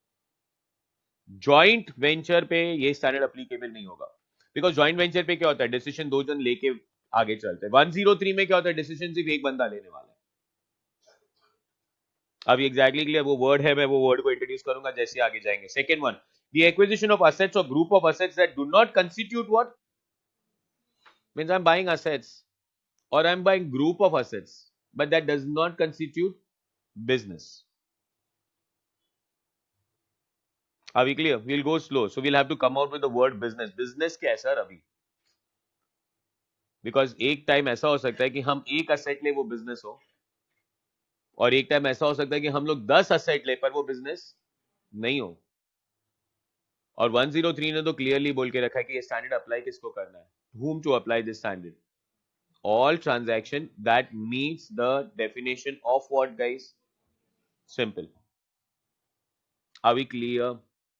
Joint venture पे ये standard applicable नहीं होगा. बिकॉज ज्वाइंट वेंचर पे क्या होता है? डिसीजन दो जन लेके आगे चलते हैं. 103 में क्या होता है? डिसीजन सिर्फ एक बंदा लेने वाला है. अभी एग्जैक्टली क्लियर वो वर्ड है, मैं वो वर्ड को इंट्रोड्यूस करूंगा जैसे आगे जाएंगे. Second one, the acquisition of assets और group of assets that do not constitute what means I am buying assets और I am buying group of assets but that does not constitute business. Are we clear? We'll go slow. So we'll have to come out with the word business. Business क्या है sir अभी? Because एक time ऐसा हो सकता है कि हम एक असेट ले वो बिजनेस हो, और एक टाइम ऐसा हो सकता है कि हम लोग 10 असेट ले पर वो बिजनेस नहीं हो. और 103 ने तो क्लियरली बोल के रखा है कि ये स्टैंडर्ड अप्लाई किसको करना है. whom to apply this standard? All transaction that meets the definition of what, guys? Simple. Are we clear?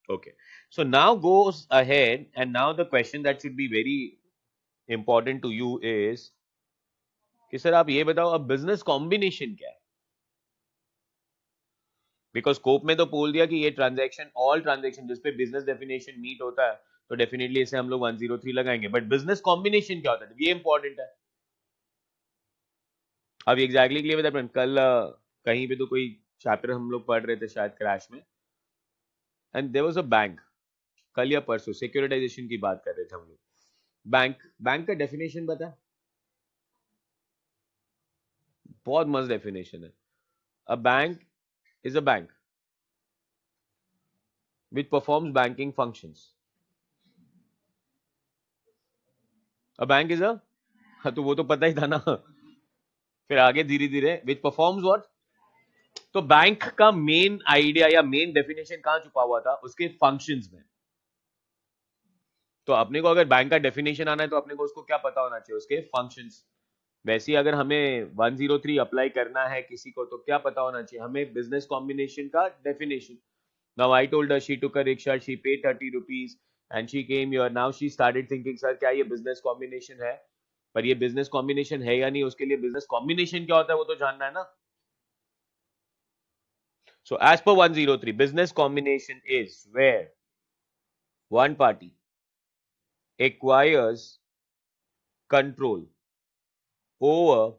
Okay. So now goes ahead, and now the question that should be very important to you is कि sir आप ये बताओ अब business combination क्या है? Because scope में तो बोल दिया कि ये ट्रांजैक्शन, ऑल ट्रांजैक्शन जिसपे बिजनेस डेफिनेशन मीट होता है तो डेफिनेटली इसे हम लोग 103 लगाएंगे. बट बिजनेस कॉम्बिनेशन क्या होता है ये इंपॉर्टेंट है. अब एग्जैक्टली क्लियर विद दैट. कल कहीं पे तो कोई चैप्टर हम लोग पढ़ रहे थे शायद क्रैश में, and there was a bank. कल या परसों सिक्योरिटाइजेशन की बात कर रहे थे हम लोग. बैंक का डेफिनेशन पता है? बहुत मस्त डेफिनेशन है. A bank is a bank which performs banking functions. A bank is a, हाँ तो वो तो पता ही था ना. फिर आगे धीरे धीरे which performs what. तो बैंक का मेन आइडिया या मेन डेफिनेशन कहां छुपा हुआ था? उसके फंक्शंस में. तो अपने को अगर बैंक का डेफिनेशन आना है तो अपने को उसको क्या पता होना चाहिए? उसके फंक्शंस. वैसे ही अगर हमें 103 अप्लाई करना है किसी को तो क्या पता होना चाहिए? हमें बिजनेस कॉम्बिनेशन का definition. Now I told her she took a rickshaw, she paid 30 rupees and she came here. Now she started thinking sir क्या ये business combination है? पर ये business combination है या नहीं, उसके लिए business combination क्या होता है वो तो जानना है ना. So as per 103, business combination is where one party acquires control over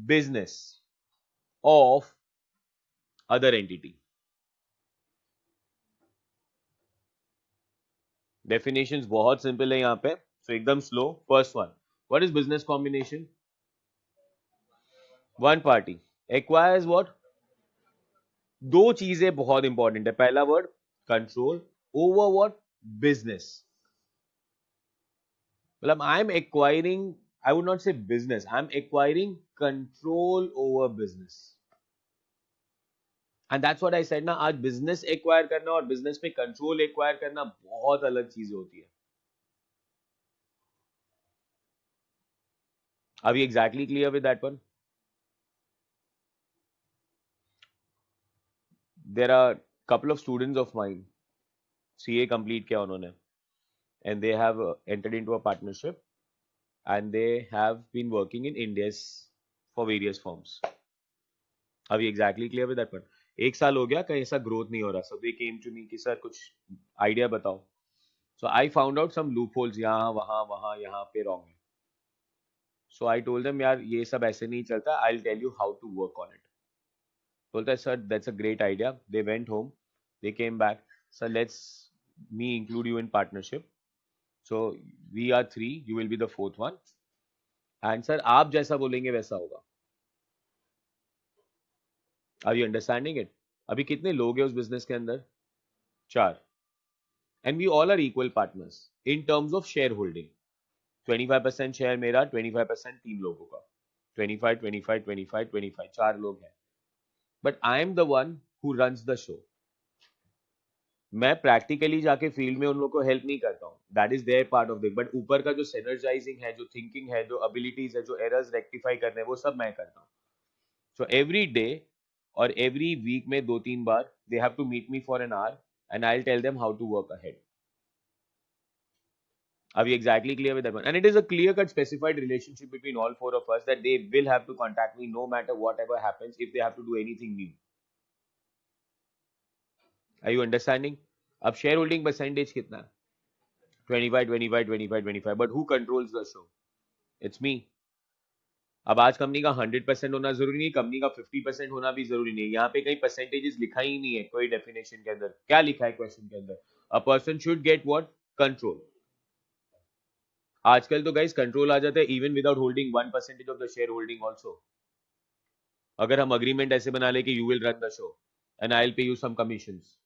business of other entity. Definitions बहुत simple है यहाँ पे, so एकदम slow. First one, what is business combination? One party acquires what? दो चीजें बहुत इंपॉर्टेंट है. पहला word control over what? Business. मतलब I am acquiring, I would not say business, I am acquiring control over business. And that's what I said ना, आज business acquire करना और बिजनेस पे कंट्रोल एक्वायर करना बहुत अलग चीजें होती है. अभी exactly clear with that one? There are couple of students of mine, CA complete किया उन्होंने, and they have entered into a partnership, and they have been working in Indies for various firms. Are we exactly clear with that one? एक साल हो गया, कहीं ऐसा growth नहीं हो रहा. So they came to me कि सर कुछ आइडिया बताओ. So I found out some loopholes यहाँ वहाँ वहाँ यहाँ पे wrong है. So I told them यार ये सब ऐसे नहीं चलता. I'll tell you how to work on it. बोलता है sir that's a great idea. They went home. They came back. Sir let's me include you in partnership. So we are 3. You will be the 4th one. And sir आप जैसा बोलेंगे वैसा होगा. Are you understanding it? अभी कितने लोग हैं उस बिजनेस के अंदर? 4. And we all are equal partners in terms of shareholding. 25% share मेरा, 25% 3 लोगों का. 25, 25, 25, 25. 4 लोग हैं. But I am the one who runs the show. मैं प्रैक्टिकली जाके फील्ड में उन लोगों को हेल्प नहीं करता हूँ. That is there part of the, but ऊपर का जो सिनर्जाइजिंग है, जो थिंकिंग है, जो एबिलिटीज है, जो एरर्स रेक्टिफाई करने हैं, वो सब मैं करता हूँ. सो एवरी डे और एवरी वीक में 2-3 बार they have to meet me for an hour and I will tell them how to work ahead. Are we exactly clear with that one? And it is a clear-cut specified relationship between all 4 of us that they will have to contact me no matter whatever happens if they have to do anything new. Are you understanding? अब shareholding percentage कितना है? 25, 25, 25, 25. But who controls the show? It's me. अब आज company का 100% होना जरूरी नहीं, company का 50% होना भी जरूरी नहीं. यहाँ पे कहीं परसेंटेजेस लिखा ही नहीं है कोई डेफिनेशन के अंदर. क्या लिखा है क्वेश्चन के अंदर? A person should get what? Control. आजकल तो गाइस कंट्रोल आ जाता है even without holding 1% of the share holding also. अगर हम अग्रीमेंट ऐसे बना ले कि you will run the show and I will pay you some commissions.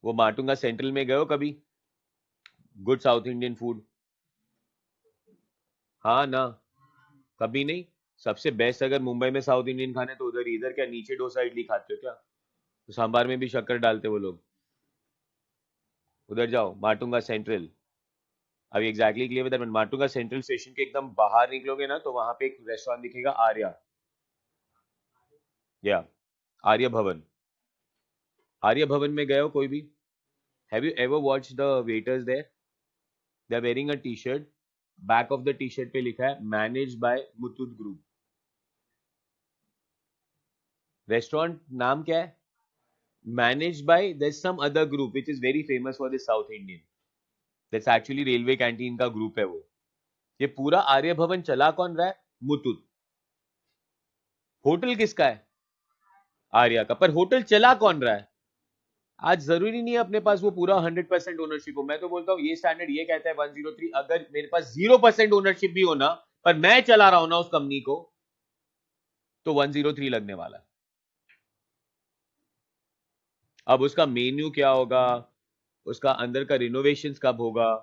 वो माटुंगा सेंट्रल में गए हो कभी? Good south Indian food. हाँ ना, कभी नहीं. सबसे बेस्ट अगर मुंबई में साउथ इंडियन खाने तो उधर. इधर क्या नीचे डोसा इडली खाते हो क्या? तो सांबार में भी शक्कर डालते वो लोग. उधर जाओ माटुंगा सेंट्रल. अभी exactly clear with that. Matunga central station के एकदम बाहर निकलोगे ना तो वहां पे एक रेस्टोरेंट दिखेगा, आर्या. या आर्य भवन. आर्य भवन में गए हो कोई भी? Have you ever watched the waiters there? They are wearing a T shirt. Back of the T shirt पे लिखा है manage by Muthoot group. Restaurant नाम क्या है? Manage by there's some other group which is very famous for the South Indian. That's actually railway canteen का group है वो. ये पूरा आर्य भवन चला कौन रहा है? मुथूट. होटल किसका है? आर्या का. पर होटल चला कौन रहा है? आज जरूरी नहीं है अपने पास वो पूरा 100% ओनरशिप हो. मैं तो बोलता हूं ये स्टैंडर्ड ये कहता है 103. अगर मेरे पास 0% ओनरशिप भी होना पर मैं चला रहा हूं ना उस कंपनी को तो 103 लगने वाला है. अब उसका मेन्यू क्या होगा, उसका अंदर का रिनोवेशन कब होगा,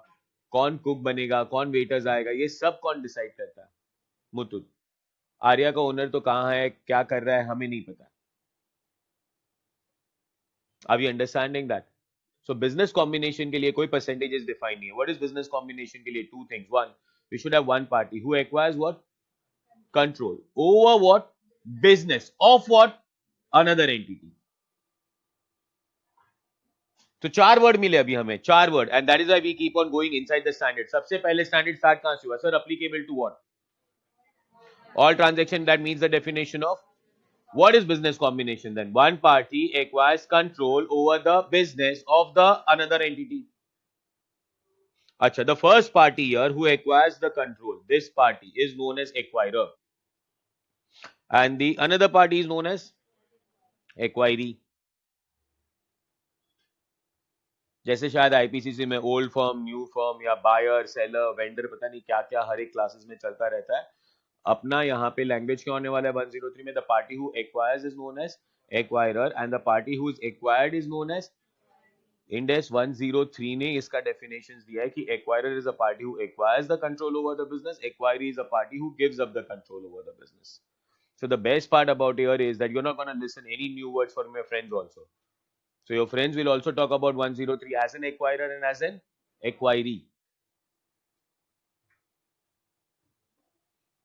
कौन कुक बनेगा, कौन वेटर्स आएगा, ये सब कौन डिसाइड करता है? मुथूट. आर्या का ओनर तो कहां है, क्या कर रहा है, हमें नहीं पता. Are you understanding that? So business combination के लिए कोई परसेंटेजेस डिफाइन नहीं है. व्हाट इज बिजनेस कॉम्बिनेशन के लिए? Two things. One, we should have one party who acquires what? Control over what? Business of what? Another entity. तो 4 word मिले अभी हमें, 4 word. And that is why we keep on going inside the standard. सबसे पहले standard start कहां से हुआ sir? Applicable to what? All transaction that meets the definition of what is business combination then? One party acquires control over the business of the another entity. Acha, the first party here who acquires the control, this party is known as acquirer. And the another party is known as acquiree. जैसे शायद IPCC में old firm, new firm या buyer, seller, vendor, पता नहीं क्या क्या हर एक classes में चलता रहता है. अपना यहाँ पे लैंग्वेज क्या होने वाला है 103 में? The party who acquires is known as acquirer and the party who is acquired is known as. Ind AS 103 ने इसका डेफिनेशंस दिया है कि acquirer is a party who acquires the control over the business, acquiree is a party who gives up the control over the business. So the best part about here is that you're not going to listen any new words from your friends also. So your friends will also talk about 103 as an acquirer and as an acquiree.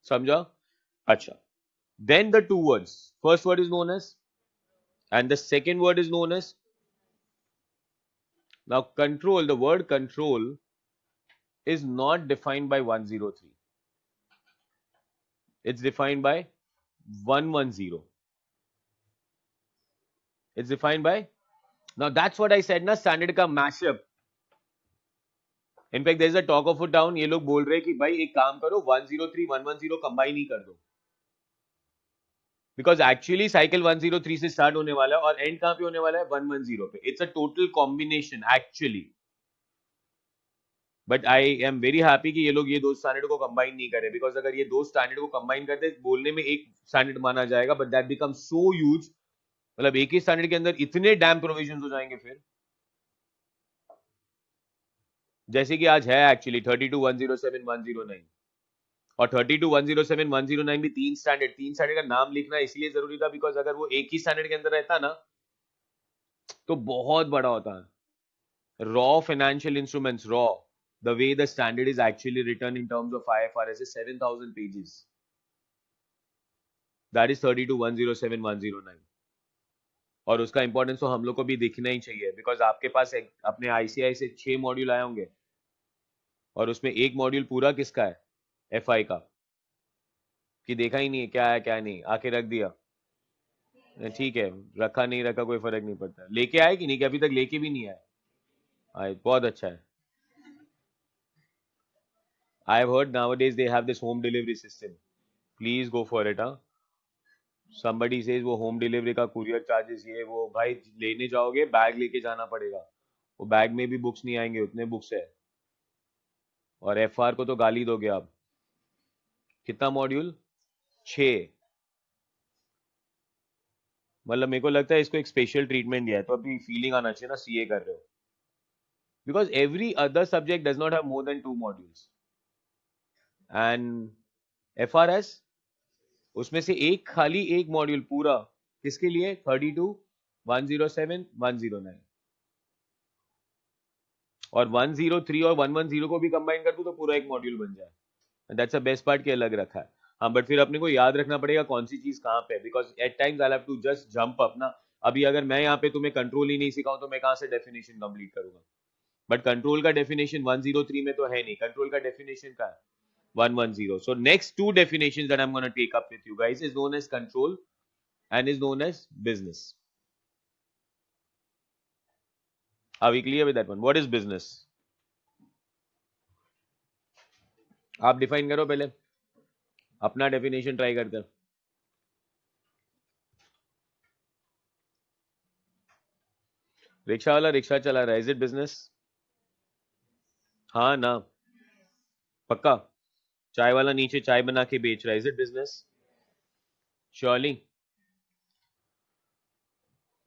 समझा? अच्छा. Then the two words. First word is known as, and the second word is known as Now control, the word control is not defined by 103. It's defined by 110. It's defined by, now that's what I said na, standard का mashup. In fact, there is a talk of it down. ये लोग बोल रहे हैं कि भाई एक काम करो 103 110 कंबाइन ही कर दो. Because actually cycle 103 से start होने वाला है और end कहाँ पे होने वाला है 110 पे. It's a total combination actually. But I am very happy कि ये लोग ये दो स्टैंडर्ड को कंबाइन नहीं करे, because अगर ये दो स्टैंडर्ड को कंबाइन करते बोलने में एक स्टैंडर्ड माना जाएगा, but that becomes so huge. मतलब एक ही स्टैंडर्ड के अंदर इतने डैम प्रोविजंस हो जाएंगे फिर, जैसे कि आज है एक्चुअली 32107109 और 32107109 भी तीन स्टैंडर्ड का नाम लिखना इसलिए जरूरी था बिकॉज अगर वो एक ही स्टैंडर्ड के अंदर रहता ना तो बहुत बड़ा होता है. Raw financial instruments, raw, the way the standard is actually written in terms of IFRS is 7,000 pages. That is 32107109. और उसका इंपॉर्टेंस तो हम लोग को भी दिखना ही चाहिए बिकॉज आपके पास अपने ICI से 6 मॉड्यूल आए होंगे और उसमें एक मॉड्यूल पूरा किसका है, FI का, कि देखा ही नहीं है क्या है क्या नहीं, आके रख दिया. ठीक है, रखा नहीं रखा कोई फर्क नहीं पड़ता. लेके आए कि नहीं, कि अभी तक लेके भी नहीं आए. बहुत अच्छा है. I have heard nowadays they have this home delivery system. Please go for it, huh? Somebody says वो home delivery का courier charges ये वो, भाई लेने जाओगे बैग लेके जाना पड़ेगा, वो बैग में भी बुक्स नहीं आएंगे, उतने बुक्स है. और FR को तो गाली दोगे आप. कितना मॉड्यूल? 6. मतलब मेरे को लगता है इसको एक स्पेशल ट्रीटमेंट दिया है तो अभी फीलिंग आना चाहिए ना CA कर रहे हो, because every other subject does not have more than 2 modules and FRS उसमें से एक खाली एक मॉड्यूल पूरा किसके लिए, 32 107 109 और 103 और 110 को भी कंबाइन कर दूं तो पूरा एक मॉड्यूल बन जाए. दैट्स अ बेस्ट पार्ट के अलग रखा है. हाँ, बट फिर अपने को याद रखना पड़ेगा कौन सी चीज कहाँ पे, because at times I have to just jump up ना. अभी अगर मैं यहाँ पे तुम्हें कंट्रोल ही नहीं सिखाऊं तो मैं कहाँ से डेफिनेशन कंप्लीट करूंगा. बट कंट्रोल का डेफिनेशन 103 में तो है नहीं, कंट्रोल का डेफिनेशन का है 110. So next two definitions that I'm going to take up with you guys is known as control and is known as business. Are we clear with that one? What is business? आप define करो पहले, अपना definition try करते हैं. Rickshaw वाला rickshaw चला रहा है, इज इट बिजनेस? हाँ ना, पक्का. चाय वाला नीचे चाय बना के बेच रहा है, इज इट बिजनेस? श्योरली.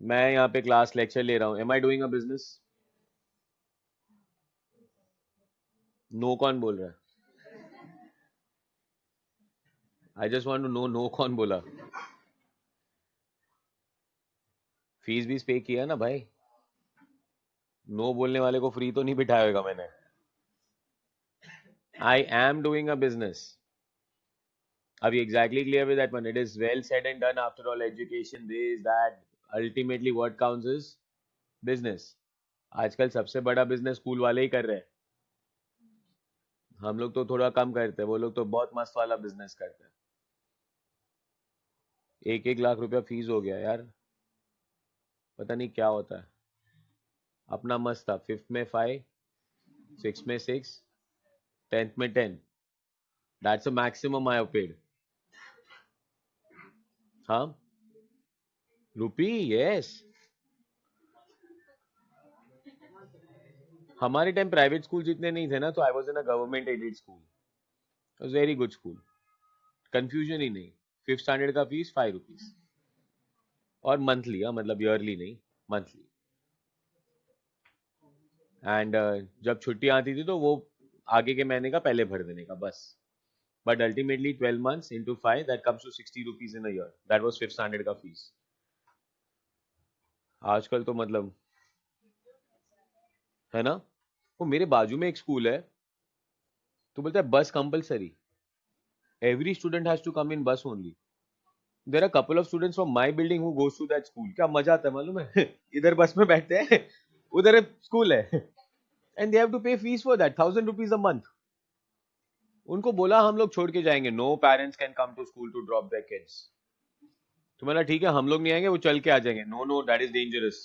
मैं यहाँ पे क्लास लेक्चर ले रहा हूँ, am I doing a business? No कौन बोल रहा है? I just want to know, no कौन बोला? फीस भी पे किया ना भाई, नो बोलने वाले को फ्री तो नहीं बिठाया होगा मैंने. I am doing a business. Are we exactly clear with that one? It is well said and done. After all, education this that. Ultimately, what counts is business. आजकल सबसे बड़ा बिजनेस स्कूल वाले ही कर रहे हैं. हम लोग तो थोड़ा कम करते हैं, वो लोग तो बहुत मस्त वाला बिजनेस करते हैं. 1-1 लाख रुपया फीस हो गया यार, पता नहीं क्या होता है. अपना मस्त था, 5th में 5, 6th में 6, 10th में 10. That's the maximum I have paid. हाँ, रुपी, यस. हमारे टाइम प्राइवेट स्कूल जितने नहीं थे ना, तो I was in a government aided school. It was very good school, confusion ही नहीं. 5th स्टैंडर्ड का फीस 5 रुपीज और मंथली, मतलब ईयरली नहीं, मंथली. एंड जब छुट्टी आती थी तो वो आगे के महीने का पहले भर देने का बस. But ultimately 12 months into 5 that comes to 60 rupees in a year. That was 5th standard का फीस. आजकल तो मतलब है ना. वो मेरे बाजू में एक स्कूल है, तो बोलता है bus compulsory, every student has to come in bus only. There are couple of students from my building who goes to that school. क्या मजा आता है मालूम है इधर बस में बैठते हैं उधर स्कूल है and they have to pay fees for that 1000 rupees a month. उनको बोला हम लोग छोड़ के जाएंगे. No parents can come to school to drop their kids. तो मैंने ठीक है हम लोग नहीं आएंगे, वो चल के आ जाएंगे. No no that is dangerous.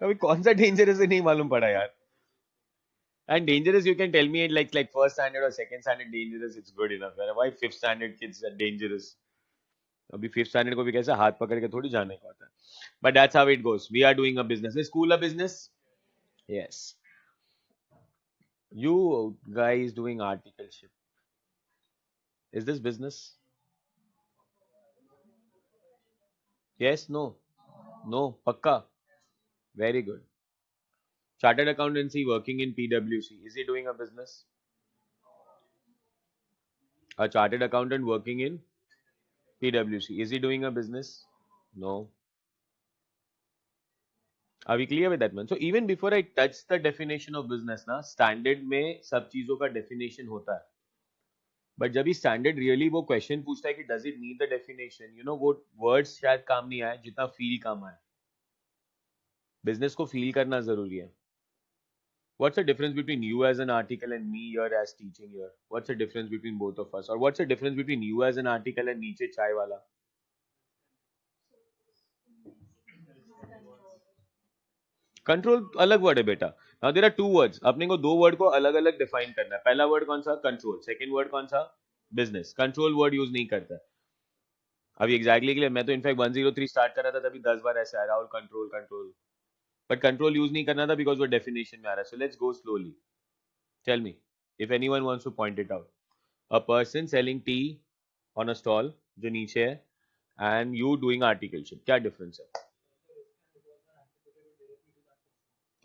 अभी कौन सा डेंजरस है नहीं मालूम पड़ा यार. And dangerous, you can tell me it like first standard or second standard dangerous, it's good enough. Why fifth standard kids are dangerous? अभी fifth standard को भी कैसे हाथ पकड़ के थोड़ी जाने का होता है. But that's how it goes. We are doing a business. Is school a business? Yes. You guys doing articleship. Is this business? Yes, no. No, pakka. Very good. Chartered accountancy working in PwC. Is he doing a business? A chartered accountant working in PwC. Is he doing a business? No. Are we clear with that, man? So even before I touch the definition of business, ना standard में सब चीजों का definition होता है. But जब भी standard really वो question पूछता है कि does it meet the definition, you know वो words शायद काम नहीं आए जितना feel काम आए. Business को feel करना जरूरी है. What's the difference between you as an article and me here as teaching here? What's the difference between both of us? Or what's the difference between you as an article and नीचे चाय वाला? Control अलग word है बेटा. Now there are two words. अपने को दो word को अलग अलग डिफाइन करना है. पहला वर्ड कौन सा? कंट्रोल. सेकंड वर्ड कौन सा? बिजनेस. कंट्रोल वर्ड यूज नहीं करता है. अभी एग्जैक्टली के लिए मैं तो इनफैक्ट 103 स्टार्ट कर रहा था तभी 10 बार ऐसे आ रहा. और control control, but control use नहीं करना था बिकॉज वो डेफिनेशन में आ रहा है. So let's go slowly. Tell me if anyone wants to point it out. A person selling tea on a stall जो नीचे है एंड यू डूइंग आर्टिकलशिप, क्या डिफरेंस है?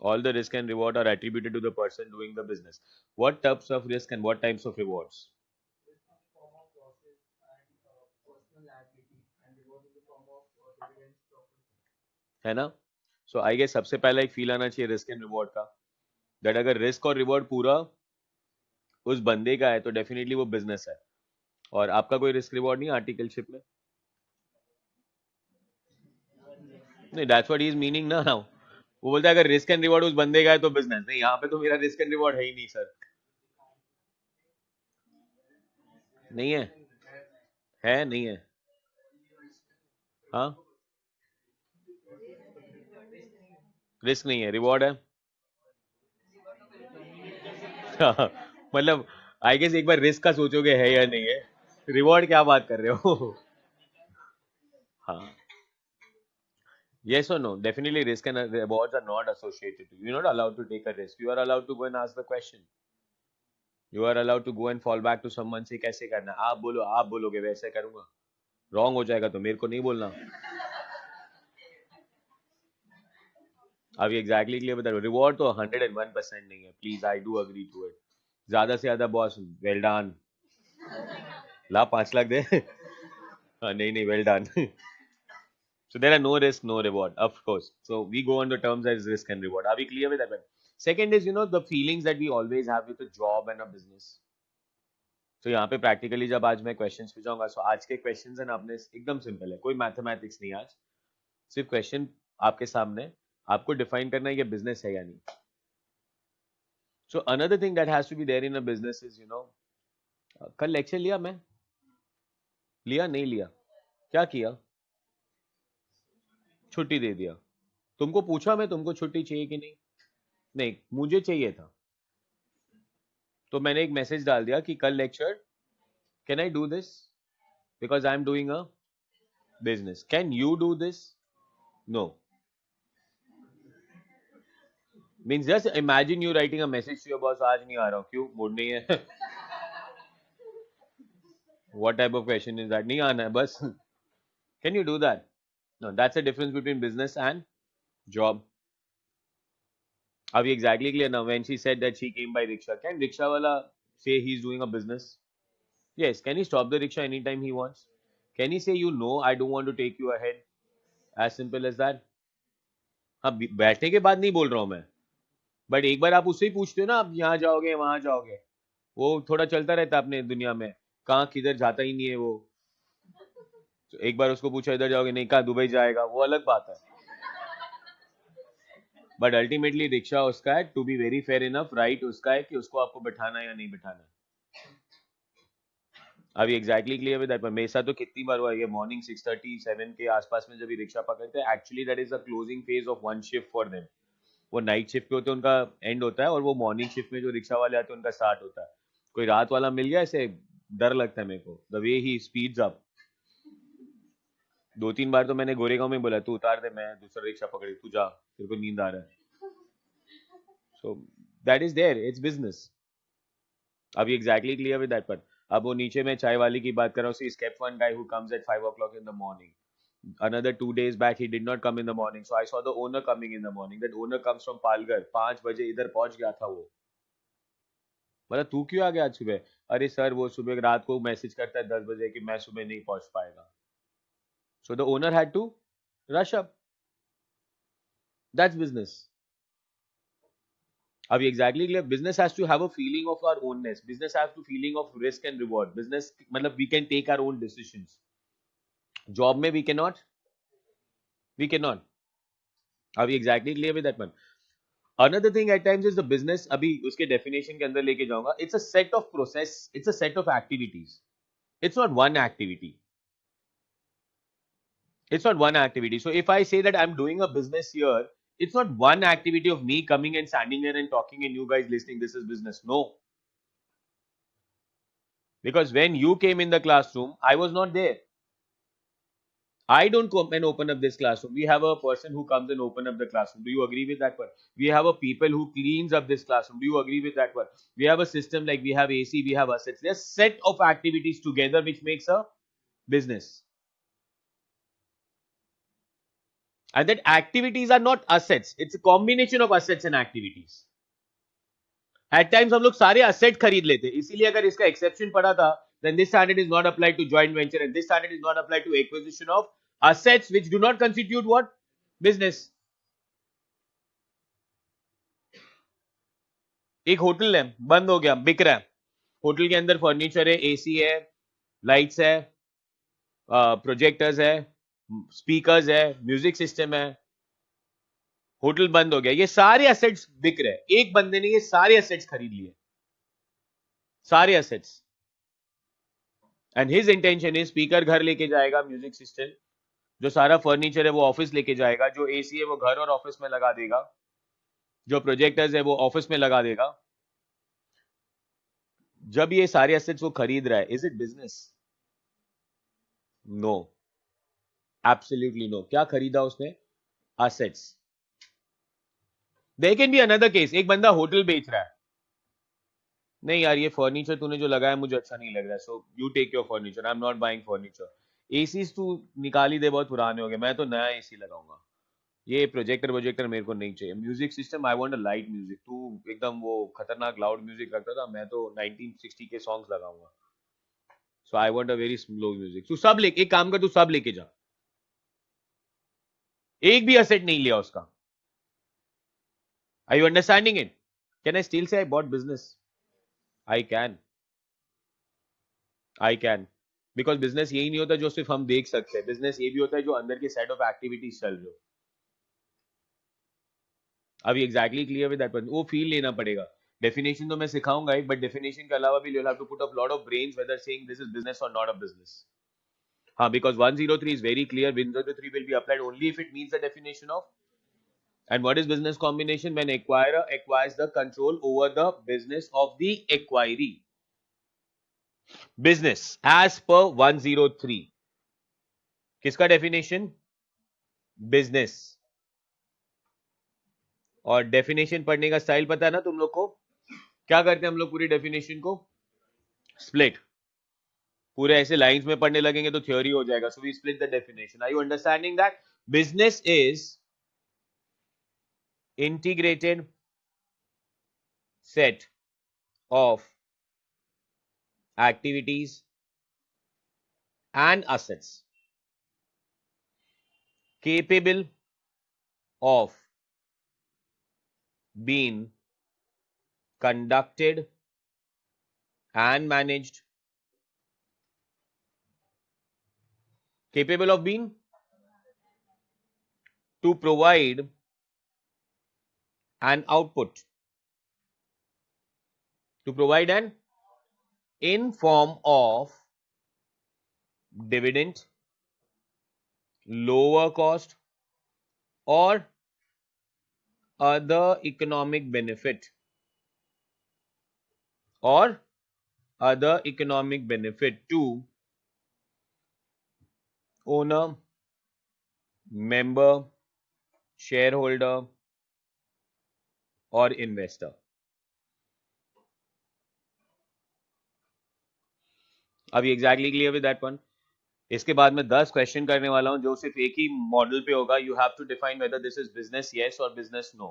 All the risk and reward are attributed to the person doing the business. What types of risk and what types of rewards? है ना? So I guess सबसे पहला एक फील आना चाहिए risk and reward का. दैट अगर रिस्क और रिवॉर्ड पूरा उस बंदे का है तो डेफिनेटली वो बिजनेस है. और आपका कोई रिस्क रिवॉर्ड नहीं आर्टिकलशिप में? नहीं, that's what he is meaning ना. नाउ वो बोलता है अगर रिस्क एंड रिवॉर्ड उस बंदे का है तो बिजनेस. नहीं, यहाँ पे तो मेरा रिस्क एंड रिवॉर्ड है ही नहीं सर. नहीं है? है नहीं है? हाँ, रिस्क नहीं है, रिवॉर्ड है. मतलब आई गेस एक बार रिस्क का सोचोगे है या नहीं है. रिवॉर्ड क्या बात कर रहे हो? हाँ. Yes or no? Definitely risk and rewards are not associated. You're not allowed to take a risk. You are allowed to go and ask the question. You are allowed to go and fall back to someone से कैसे करना है. आप बोलो, आप बोलोगे वैसे करूंगा. रॉन्ग हो जाएगा तो मेरे को नहीं बोलना. अभी एग्जैक्टली क्लियर बता रहा हूँ. रिवॉर्ड तो 101% नहीं है. Please I do agree to it. ज्यादा से ज्यादा बॉस वेल डन, ला 5 लाख दे. हाँ, नहीं नहीं, well done. So there are no risk, no reward, of course. So we go on the terms as risk and reward. Are we clear with that one? Second is, you know, the feelings that we always have with a job and a business. So यहाँ पे practically जब आज मैं questions पे जाऊँगा, so आज के questions हैं ना अपने एकदम simple है. कोई mathematics नहीं आज. सिर्फ question आपके सामने, आपको define करना है ये business है या नहीं. So another thing that has to be there in a business is, you know, कल lecture लिया मैं? लिया नहीं लिया? क्या किया? छुट्टी दे दिया. तुमको पूछा मैं तुमको छुट्टी चाहिए कि नहीं? नहीं, मुझे चाहिए था. तो मैंने एक मैसेज डाल दिया कि कल lecture can I do this because I am doing a business. Can you do this? No. Means just imagine you writing a message to your boss, आज नहीं आ रहा हूं. क्यों? मूड नहीं है? What type of question is that? नहीं आना है बस. Can you do that? No. That's the difference between business and job. Are we exactly clear now? When she said that she came by rickshaw, can rickshaw wala say he's doing a business? Yes. Can he stop the rickshaw anytime he wants? Can he say, you know, I don't want to take you ahead? As simple as that. हाँ, बैठने के बाद नहीं बोल रहा हूँ मैं. But एक बार आप उससे ही पूछते हो ना, आप यहाँ जाओगे वहां जाओगे. वो थोड़ा चलता रहता है अपने दुनिया में. कहाँ किधर जाता ही नहीं है वो. तो एक बार उसको पूछा इधर जाओगे, नहीं कहा दुबई जाएगा, वो अलग बात है. बट अल्टीमेटली रिक्शा उसका है, to be very fair enough, right उसका है कि उसको आपको बिठाना है या नहीं बिठाना। अभी एग्जैक्टली क्लियर विद दैट, पर मेरे साथ तो कितनी बार हुआ, ये मॉर्निंग 6:30 7 के आसपास में जब ये रिक्शा पकड़ते हैं, actually that is the closing phase of one shift for them. वो नाइट शिफ्ट पे होते हैं, उनका एंड होता है, और वो मॉर्निंग शिफ्ट में जो रिक्शा वाले आते हैं उनका स्टार्ट होता है। कोई रात वाला मिल गया ऐसे, डर लगता है मेरे को, the way he speeds up. 2-3 बार तो मैंने गोरेगांव में बोला, तू उतार दे, मैं दूसरा रिक्शा पकड़ी, तू जा, तेरे को नींद आ रहा है। So that is there, it's business. अभी एग्जैक्टली क्लियर विद दैट, पर अब वो नीचे में चाय वाली की बात कर रहा हूँ, see scape one guy who comes at 5 o'clock in the morning. Another 2 days back he did not come in the morning, so I saw the owner coming in the morning. That owner comes from Palghar, 5 बजे इधर पहुंच गया था वो। मतलब तू क्यों आ गया आज सुबह? अरे सर वो सुबह रात को मैसेज करता है 10 बजे कि मैं सुबह नहीं पहुंच पाएगा। So the owner had to rush up. That's business. अभी exactly clear, business has to have a feeling of our ownness. Business has to feeling of risk and reward. Business मतलब we can take our own decisions. Job में we cannot. अभी exactly clear with that one. Another thing at times is the business, अभी उसके definition के अंदर लेके जाऊंगा, it's a set of process, it's a set of activities, it's not one activity, it's not one activity. So if I say that I'm doing a business here, it's not one activity of me coming and standing here and talking and you guys listening, this is business. No, because when you came in the classroom I was not there. I don't come and open up this classroom. We have a person who comes and open up the classroom. Do you agree with that one? We have a people who cleans up this classroom. Do you agree with that one? We have a system like we have AC, we have assets. There's set of activities together which makes a business. And that activities are not assets. It's a combination of assets and activities. At times हम लोग सारे asset खरीद लेते, इसीलिए अगर इसका exception पड़ा था, then this standard is not applied to joint venture and this standard is not applied to acquisition of assets which do not constitute what? Business. एक होटल है, बंद हो गया, बिक रहा है, होटल के अंदर फर्नीचर है, एसी है, लाइट्स है, प्रोजेक्टर्स है, स्पीकर्स है, म्यूजिक सिस्टम है, होटल बंद हो गया, ये सारे एसेट्स बिक रहे हैं। एक बंदे ने ये सारे एसेट्स खरीद लिए, सारे assets, and his intention is speaker घर लेके जाएगा, म्यूजिक सिस्टम, जो सारा फर्नीचर है वो ऑफिस लेके जाएगा, जो एसी है वो घर और ऑफिस में लगा देगा, जो प्रोजेक्टर्स है वो ऑफिस में लगा देगा। जब ये सारे एसेट्स वो खरीद रहा है, is it business? No, absolutely no. क्या खरीदा उसने? Assets. There can be another case, एक बंदा होटल बेच रहा है, नहीं यार ये फर्नीचर तूने जो लगाया मुझे अच्छा नहीं लग रहा है, so you take your furniture, I am not buying furniture. ACs तू निकाल ही दे, बहुत पुराने हो गए, मैं तो नया एसी लगाऊंगा, ये प्रोजेक्टर वोजेक्टर मेरे को नहीं चाहिए, म्यूजिक सिस्टम आई वांट अ लाइट म्यूजिक, तू एकदम वो खतरनाक लाउड म्यूजिक रखता था, मैं तो 1960 के सॉन्ग्स लगाऊंगा, so I want a very slow music. तू सब ले, एक काम कर, तू सब लेके जा, एक भी असेट नहीं लिया उसका। Are you understanding it? Can I still say I bought business? I can, I can, because business यही नहीं होता जो सिर्फ हम देख सकते हैं, बिजनेस ये भी होता है जो अंदर के सेट ऑफ एक्टिविटीज चल रहे हो। अभी एग्जैक्टली क्लियर विद दैट, वो फील लेना पड़ेगा। डेफिनेशन तो मैं सिखाऊंगा एक, बट डेफिनेशन के अलावा भी you have to put up lot of brains whether saying this is business और नॉट अ बिजनेस। हाँ, because 103 is very clear, 103 will be applied only if it meets the definition of, and what is business combination? When acquirer acquires the control over the business of the acquiree. Business as per 103, किसका definition? Business. और definition पढ़ने का style पता है ना तुम लोग को? क्या करते हैं हम लोग पूरी डेफिनेशन को? स्प्लिट। पूरे ऐसे लाइंस में पढ़ने लगेंगे तो थ्योरी हो जाएगा, so we split the definition. Are you understanding that? Business is integrated set of activities and assets capable of being conducted and managed, capable of being to provide an output, to provide an in form of dividend, lower cost, or other economic benefit, or other economic benefit to owner, member, shareholder, or investor. Are we exactly clear with that one? इसके बाद मैं 10 question करने वाला हूं जो सिर्फ एक ही model पे होगा. You have to define whether this is business yes और बिजनेस नो.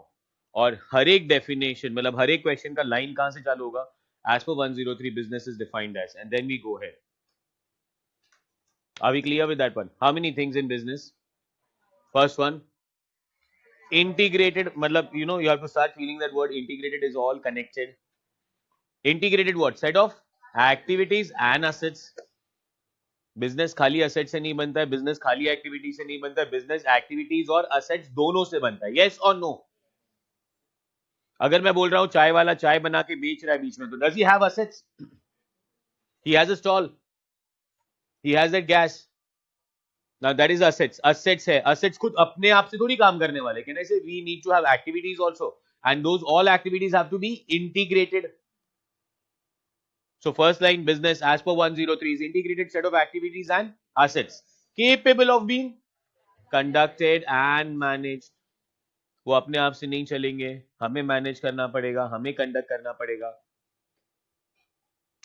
और हर एक डेफिनेशन मतलब हर एक क्वेश्चन का लाइन कहां से चालू होगा? As per 103 business is defined as, and then we go ahead. Are we clear with that one? How many things in business? First one, integrated. मतलब you have to start feeling that word integrated is all connected. Integrated what? Set of activities and assets. Business खाली asset से नहीं बनता है, business खाली activity से नहीं बनता है, बिजनेस एक्टिविटीज और असेट्स दोनों से बनता है. यस और नो? अगर मैं बोल रहा हूं चाय वाला चाय बना के बेच रहा है बीच में, तो does he have assets? He has a stall, he has that gas. Now that is assets. Assets है, असेट्स खुद अपने आप से थोड़ी काम करने वाले. Can I say we need to have activities also, and those all activities have to be integrated. So first line business as per 103 is integrated set of activities and assets capable of being conducted and managed. वो अपने आप से नहीं चलेंगे, हमें manage करना पड़ेगा, हमें कंडक्ट करना पड़ेगा.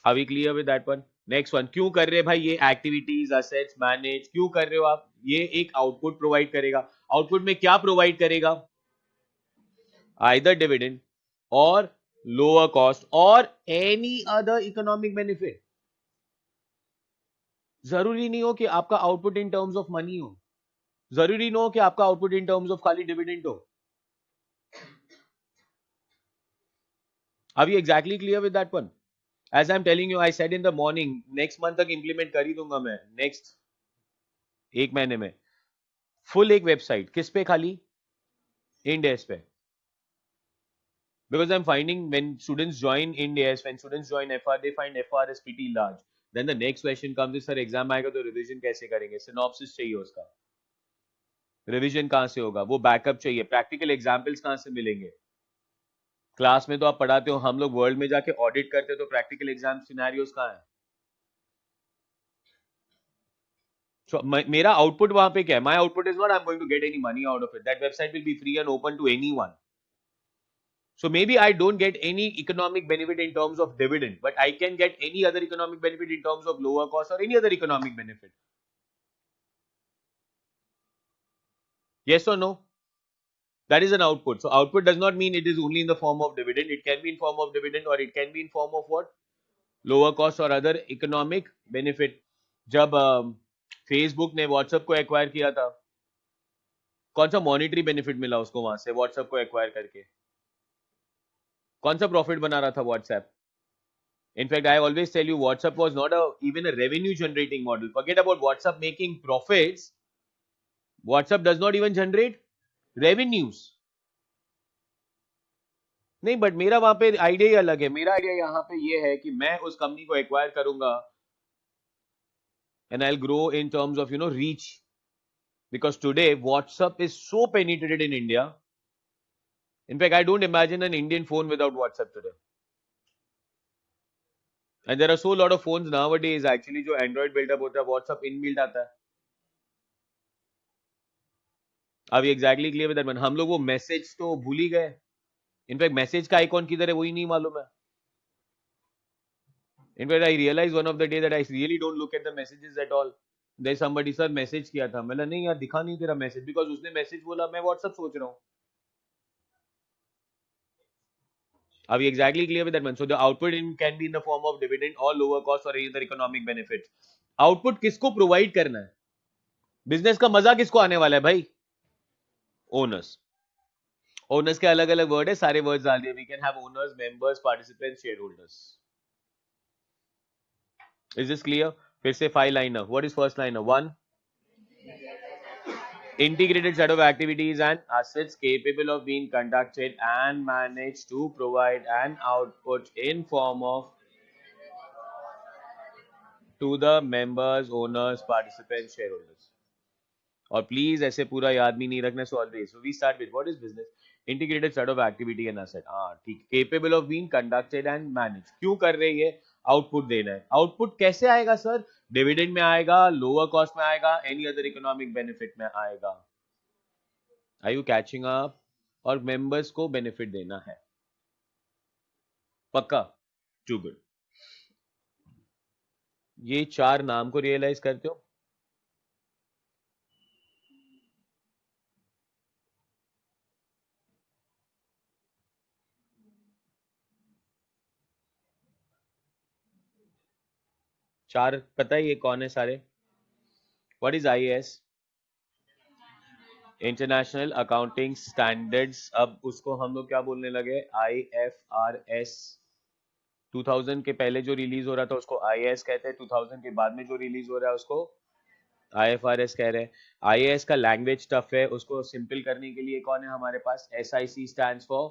Are we clear with that one? Next one, क्यों कर रहे हैं भाई ये एक्टिविटीज असेट्स मैनेज? क्यों कर रहे हो आप? ये एक आउटपुट प्रोवाइड करेगा. आउटपुट में क्या प्रोवाइड करेगा? आइदर डिविडेंड और लोअर कॉस्ट और एनी अदर इकोनॉमिक बेनिफिट. जरूरी नहीं हो कि आपका output in terms of money हो, जरूरी नहीं हो कि आपका आउटपुट इन टर्म्स ऑफ खाली डिविडेंड हो. Are we exactly clear with that one? As I'm telling you, I said in the morning, next month तक implement कर ही दूंगा मैं. नेक्स्ट एक महीने में फुल एक वेबसाइट किस पे? खाली इंडेस पे. Because I'm finding when students join Indies, when students join FR, they find FR is pretty large. Then the next question comes is, sir exam आएगा तो रिवीजन कैसे करेंगे? सिनॉप्सिस चाहिए उसका, रिवीजन कहां से होगा? वो बैकअप चाहिए, प्रैक्टिकल एग्जाम्पल्स कहां से मिलेंगे? क्लास में तो आप पढ़ाते हो, हम लोग वर्ल्ड में जाके ऑडिट करते हो, तो प्रैक्टिकल एग्जाम सिनेरियोस कहां है? So मेरा आउटपुट वहां पे क्या है? My output is not I am going to get any money out of it. That website will be free and open to anyone. So maybe I don't get any economic benefit in terms of dividend, but I can get any other economic benefit in terms of lower cost or any other economic benefit. Yes or no? That is an output. So output does not mean it is only in the form of dividend. It can be in form of dividend or it can be in form of what? Lower cost or other economic benefit. जब Facebook ने WhatsApp को acquire किया था, कौन सा monetary benefit मिला उसको वहां से व्हाट्सएप को एक्वायर करके? कौन सा प्रॉफिट बना रहा था WhatsApp? In fact, I always tell you, WhatsApp was not even a revenue generating model. Forget about WhatsApp making profits. WhatsApp does not even generate revenues. नहीं, बट मेरा वहां पे आइडिया ही अलग है. मेरा आइडिया यहाँ पे ये है कि मैं उस कंपनी को एक्वायर करूंगा and I'll grow in terms of reach, because today WhatsApp is so penetrated in India. In fact, I don't imagine an Indian phone without WhatsApp today. And there are so lot of phones nowadays actually जो Android built up होता है, WhatsApp inbuilt आता है. Are we exactly clear with that one? हम लोग वो message तो भूल ही गए. इनफैक्ट मैसेज का आइकॉन किधर है वही नहीं मालूम है. In fact I realise one of the day that I really don't look at the messages at all. There somebody sir message किया था, मैंने नहीं यार दिखा नहीं तेरा मैसेज, बिकॉज उसने मैसेज बोला, मैं व्हाट्सएप सोच रहा हूं. Are we exactly clear with that one? So the output can be in the form of dividend or lower cost or any other economic benefits. Output किसको प्रोवाइड करना है? Business का मजा किसको आने वाला है भाई? ओनर्स. ओनर्स के अलग अलग वर्ड है, सारे वर्ड्स डाल दिए. We can have owners, members, participants, share holders. Is this clear? फिर से 5 liner. What is first liner? 1, integrated set of activities and assets capable of being conducted and managed to provide an output in form of to the members, owners, participants, shareholders. और please ऐसे पूरा याद भी नहीं रखना. So always we start with what is business. Integrated set of activity and asset. हाँ ठीक. Capable of being conducted and manage. क्यों कर रहे हैं ये? आउटपुट देना है. आउटपुट कैसे आएगा सर? डिविडेंड में आएगा, लोअर कॉस्ट में आएगा, एनी अदर इकोनॉमिक बेनिफिट में आएगा. Are you catching up? और मेंबर्स को बेनिफिट देना है. पक्का? Too good. ये 4 नाम को रियलाइज करते हो? चार पता है ये कौन है सारे? What is IAS? International accounting standards. अब उसको हम लोग क्या बोलने लगे? आईएफआरएस. 2000 के पहले जो रिलीज हो रहा था उसको आईएएस कहते हैं. 2000 के बाद में जो रिलीज हो रहा है उसको आईएफआरएस कह रहे हैं. आईएएस का लैंग्वेज टफ है. उसको सिंपल करने के लिए कौन है हमारे पास? SIC stands for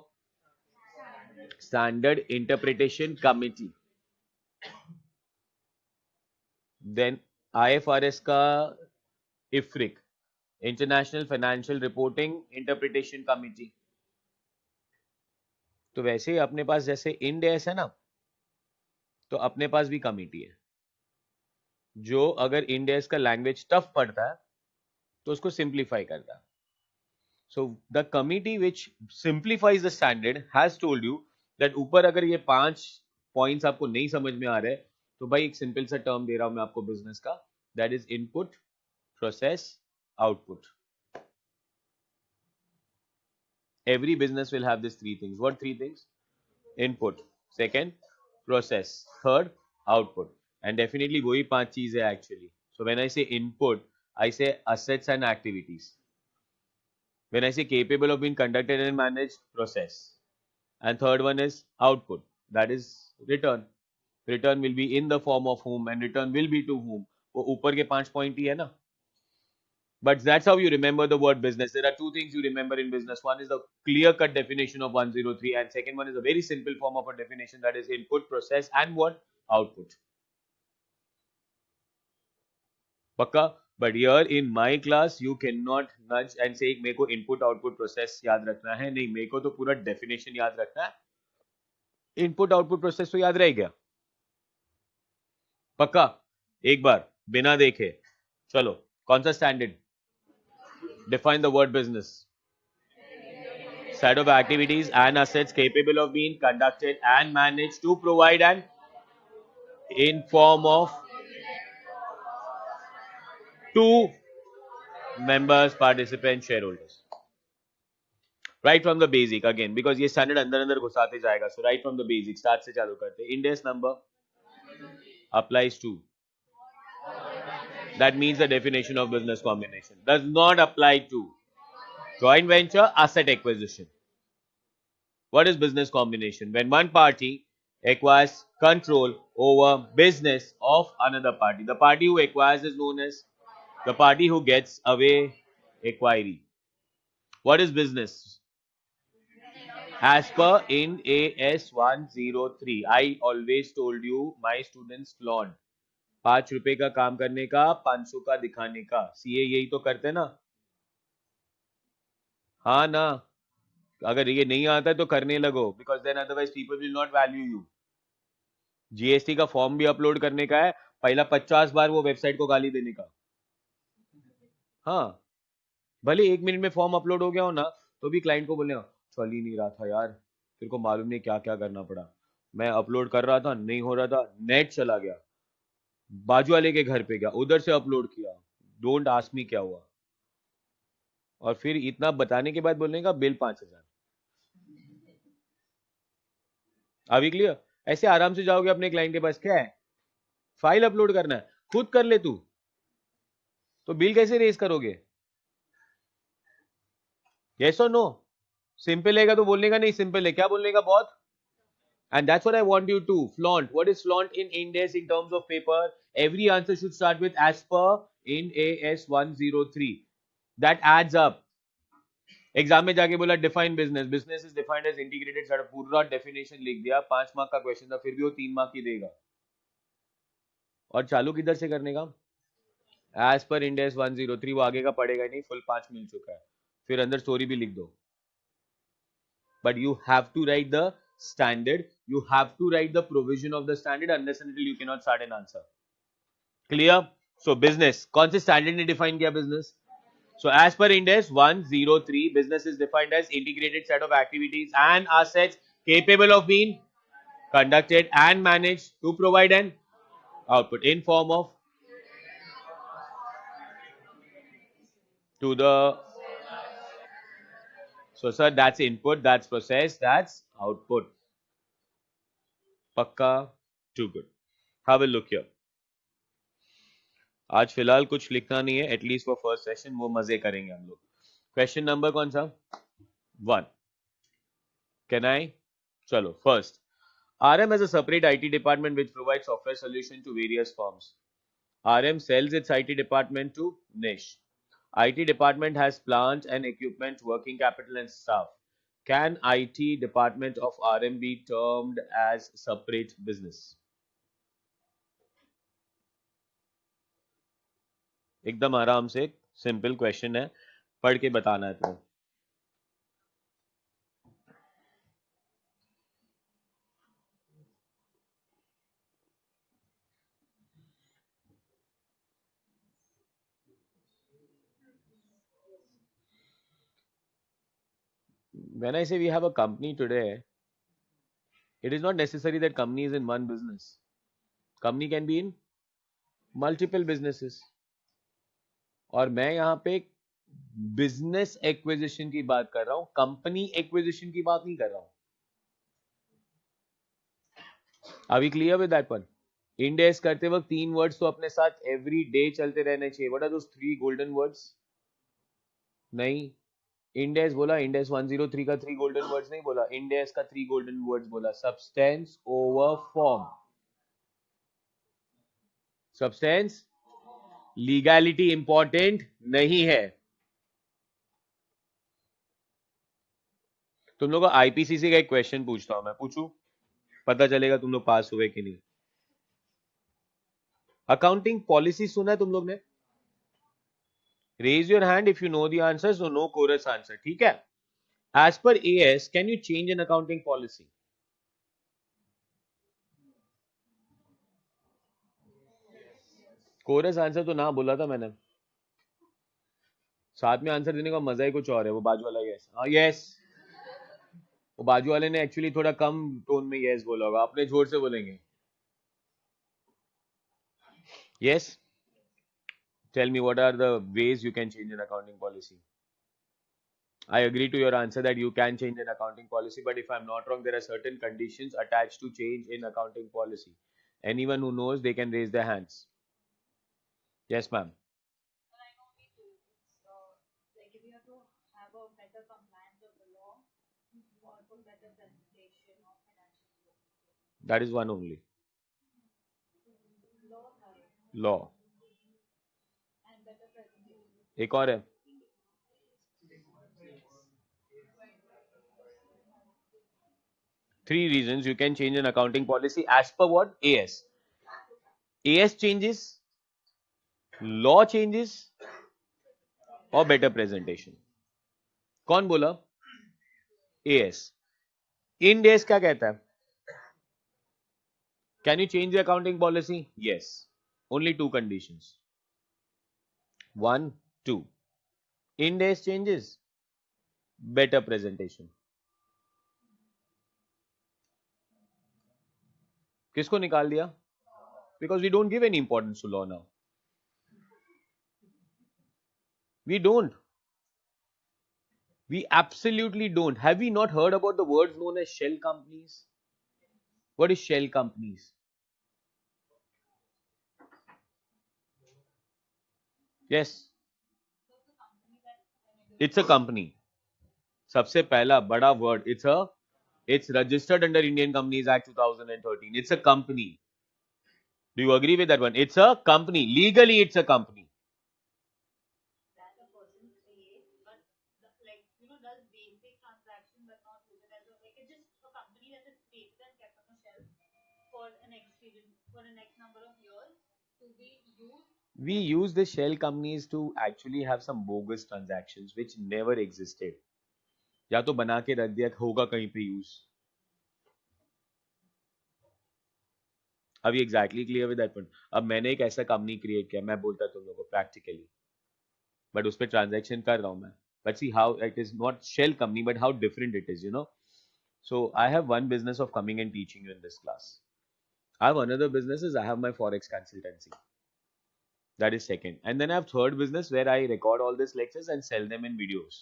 standard interpretation committee. Then IFRS का IFRIC, international financial reporting interpretation committee. तो वैसे ही अपने पास जैसे इंड एस है ना, तो अपने पास भी कमिटी है जो अगर इंड एस का लैंग्वेज टफ पड़ता है तो उसको सिंप्लीफाई करता है. So the committee which simplifies the standard has told you that ऊपर अगर ये 5 पॉइंट्स आपको नहीं समझ में आ रहे तो भाई एक सिंपल सा टर्म दे रहा हूं मैं आपको बिजनेस का. That is input, process, output. Every business will have these 3 things. What 3 things? Input, second, process, third, output. And definitely वही 5 चीजें actually. So when I say input, I say assets and activities. When I say capable of being conducted and managed, process. And third one is output. That is return. Return will be in the form of whom and return will be to whom. वो ऊपर के 5 point ही है ना. But that's how you remember the word business. There are 2 things you remember in business. One is the clear-cut definition of 103, and second one is a very simple form of a definition, that is input, process, and what? Output. Pakka? But here in my class, you cannot nudge and say मेरे को input, output, process याद रखना है. नहीं, मेरे को तो पूरा definition याद रखना है. Input, output, process तो याद रह गया. पक्का? एक बार बिना देखे. चलो, कौन सा standard? Define the word business. Set of activities and assets capable of being conducted and managed to provide an in form of to members, participants, shareholders. Right from the basic again, because ये standard अंदर घुसाते जाएगा. So right from the basic, start से चालू करते. Ind AS number applies to. That means the definition of business combination does not apply to joint venture, asset acquisition. What is business combination? When one party acquires control over business of another party. The party who acquires is known as the party who gets away acquiree. What is business? As per Ind AS 103, I always told you, my students flaunt. 5 रुपए का काम करने का, 500 का दिखाने का. CA यही तो करते ना. हाँ ना. अगर ये नहीं आता है तो करने लगो, because then otherwise people will not value you. GST का फॉर्म भी अपलोड करने का है, पहला 50 बार वो वेबसाइट को गाली देने का. हाँ, भले 1 मिनट में फॉर्म अपलोड हो गया हो ना, तो भी क्लाइंट को बोलने चल ही नहीं रहा था यार, तेरे को मालूम नहीं क्या क्या करना पड़ा. मैं अपलोड कर रहा था, नहीं हो रहा था, नेट चला गया, बाजू वाले के घर पे गया, उधर से अपलोड किया, डोंट आस्क मी क्या हुआ. और फिर इतना बताने के बाद बोलने का बिल 5000. अभी क्लियर? ऐसे आराम से जाओगे अपने क्लाइंट के पास, क्या है, फाइल अपलोड करना है, खुद कर ले तू, तो बिल कैसे रेज करोगे? यस और नो? सिंपल है तो बोलने का नहीं, सिंपल है क्या बोलने का बहुत. And that's what I want you to flaunt. What is flaunt in Ind AS in terms of paper? Every answer should start with as per Ind AS 103. That adds up. Exam में जाके बोला define business, business is defined as integrated set, पूरा definition लिख दिया, 5 mark का question था, फिर भी वो 3 मार्क ही देगा। और चालू किधर से करने का? एज पर इंड एस 103, वो आगे का पड़ेगा नहीं, फुल 5 मिल चुका है, फिर अंदर स्टोरी भी लिख दो। But you have to write the standard, you have to write the provision of the standard, unless and until you cannot start an answer. Clear? So business, कौन से standard ने define किया business? So as per Ind AS 103, business is defined as integrated set of activities and assets capable of being conducted and managed to provide an output in form of to the. So sir, that's input, that's process, that's output. Pakka, too good. Have a look here. आज फिलहाल कुछ लिखना नहीं है, at least for first session, वो मजे करेंगे हम लोग। क्वेश्चन नंबर कौन सा? 1. Can I? चलो first, RM has a separate IT department which provides software solution to various firms. RM sells its IT department to niche. IT department has plant and equipment, working capital and staff. Can IT department of RM be termed as separate business? एकदम आराम से, simple question है, पढ़ के बताना है तुम्हें। When I say we have a company today, it is not necessary that company is in one business. Company can be in multiple businesses. और मैं यहाँ पे बिजनेस एक्विजिशन की बात कर रहा हूं, कंपनी एक्विजिशन की बात नहीं कर रहा हूं। Are we clear with that one? Ind AS करते वक्त 3 वर्ड्स तो अपने साथ एवरी डे चलते रहने चाहिए। What are those 3 golden words? नहीं, Ind AS बोला, Ind AS 103 का 3 golden words नहीं बोला, Ind AS का 3 golden words बोला, substance over form, substance, legality important नहीं है। तुम लोग को आईपीसीसी का एक क्वेश्चन पूछता हूं मैं, पूछूं? पता चलेगा तुम लोग पास हुए कि नहीं। अकाउंटिंग पॉलिसी सुना है तुम लोग ने? Raise your hand if you know the answer, so no chorus answer, ठीक है? As per AS, can you change an accounting policy? Chorus answer तो ना बोला था मैंने, साथ में आंसर देने का मजा ही कुछ और है। वो बाजू वाला यस, हाँ यस, वो बाजू वाले ने एक्चुअली थोड़ा कम टोन में यस बोला होगा, अपने जोर से बोलेंगे। Yes, tell me what are the ways you can change an accounting policy? I agree to your answer that you can change an accounting policy, but if I'm not wrong, there are certain conditions attached to change in accounting policy. Anyone who knows, they can raise their hands. Yes, ma'am. Like if you have to have a better compliance of the law or for better presentation of financial statements. That is one only. Law है Law. and better presentation. एक और है, three reasons you can change an accounting policy as per what? AS. AS changes, law changes, or better presentation. कौन बोला? AS. Ind AS क्या कहता है? Can you change the accounting policy? Yes. Only 2 conditions. 1, 2. Ind AS changes, better presentation. किसको निकाल दिया? Because we don't give any importance to law now. We don't. We absolutely don't. Have we not heard about the words known as shell companies? What is shell companies? Yes. It's a company. सबसे पहला बड़ा word. It's registered under Indian Companies Act 2013. It's a company. Do you agree with that one? It's a company. Legally, it's a company. That a person experience for the next number of years to be used. We use the shell companies to actually have some bogus transactions which never existed. या तो बना के रख दिया होगा कहीं पे use. अभी exactly clear with that point. अब मैंने एक ऐसा कंपनी क्रिएट किया, मैं बोलता तुम लोगों को प्रैक्टिकली, बट उस पर ट्रांजेक्शन कर रहा हूं मैं. But see how it is not shell company but how different it is, you know. So I have one business of coming and teaching you in this class. I have another business is I have my forex consultancy. That is second. And then I have third business where I record all these lectures and sell them in videos.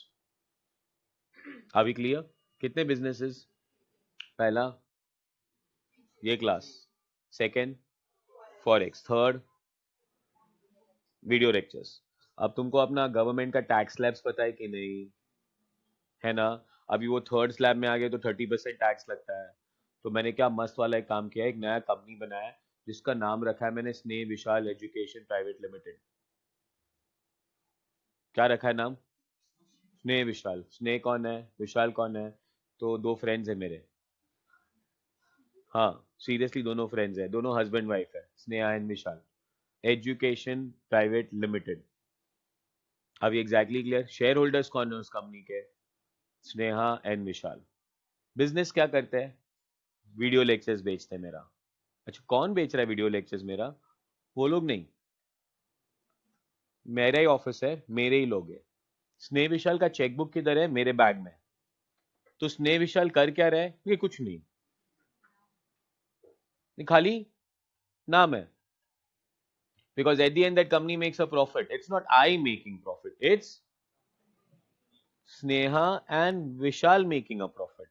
Are we clear? कितने businesses? पहला ये class, second forex, third video lectures. अब तुमको अपना government का tax slabs पता है कि नहीं, है ना. अभी वो थर्ड स्लैब में आ गए तो 30% टैक्स लगता है. तो मैंने क्या मस्त वाला एक काम किया, एक नया कंपनी बनाया जिसका नाम रखा है मैंने स्नेह विशाल एजुकेशन प्राइवेट लिमिटेड. क्या रखा है नाम? स्नेह विशाल. स्नेह कौन है, विशाल कौन है? तो दो फ्रेंड्स है मेरे. हाँ सीरियसली दोनों फ्रेंड्स है, दोनों हस्बैंड वाइफ है, Sneha and Vishal. Education private limited. अभी एग्जैक्टली क्लियर. शेयर होल्डर्स कौन है उस कंपनी के? Sneha and Vishal. बिजनेस क्या करते हैं? वीडियो लेक्चर्स बेचते हैं मेरा. अच्छा कौन बेच रहा है वीडियो लेक्चर्स मेरा? वो लोग नहीं, मेरा ही ऑफिस है, मेरे ही लोग है. स्नेह विशाल का चेकबुक किधर है? मेरे बैग में. तो स्नेह विशाल कर क्या रहा है? ये कुछ नहीं, खाली नाम है. Because at the end that company makes a profit. It's not I making profit. It's Sneha and Vishal making a profit.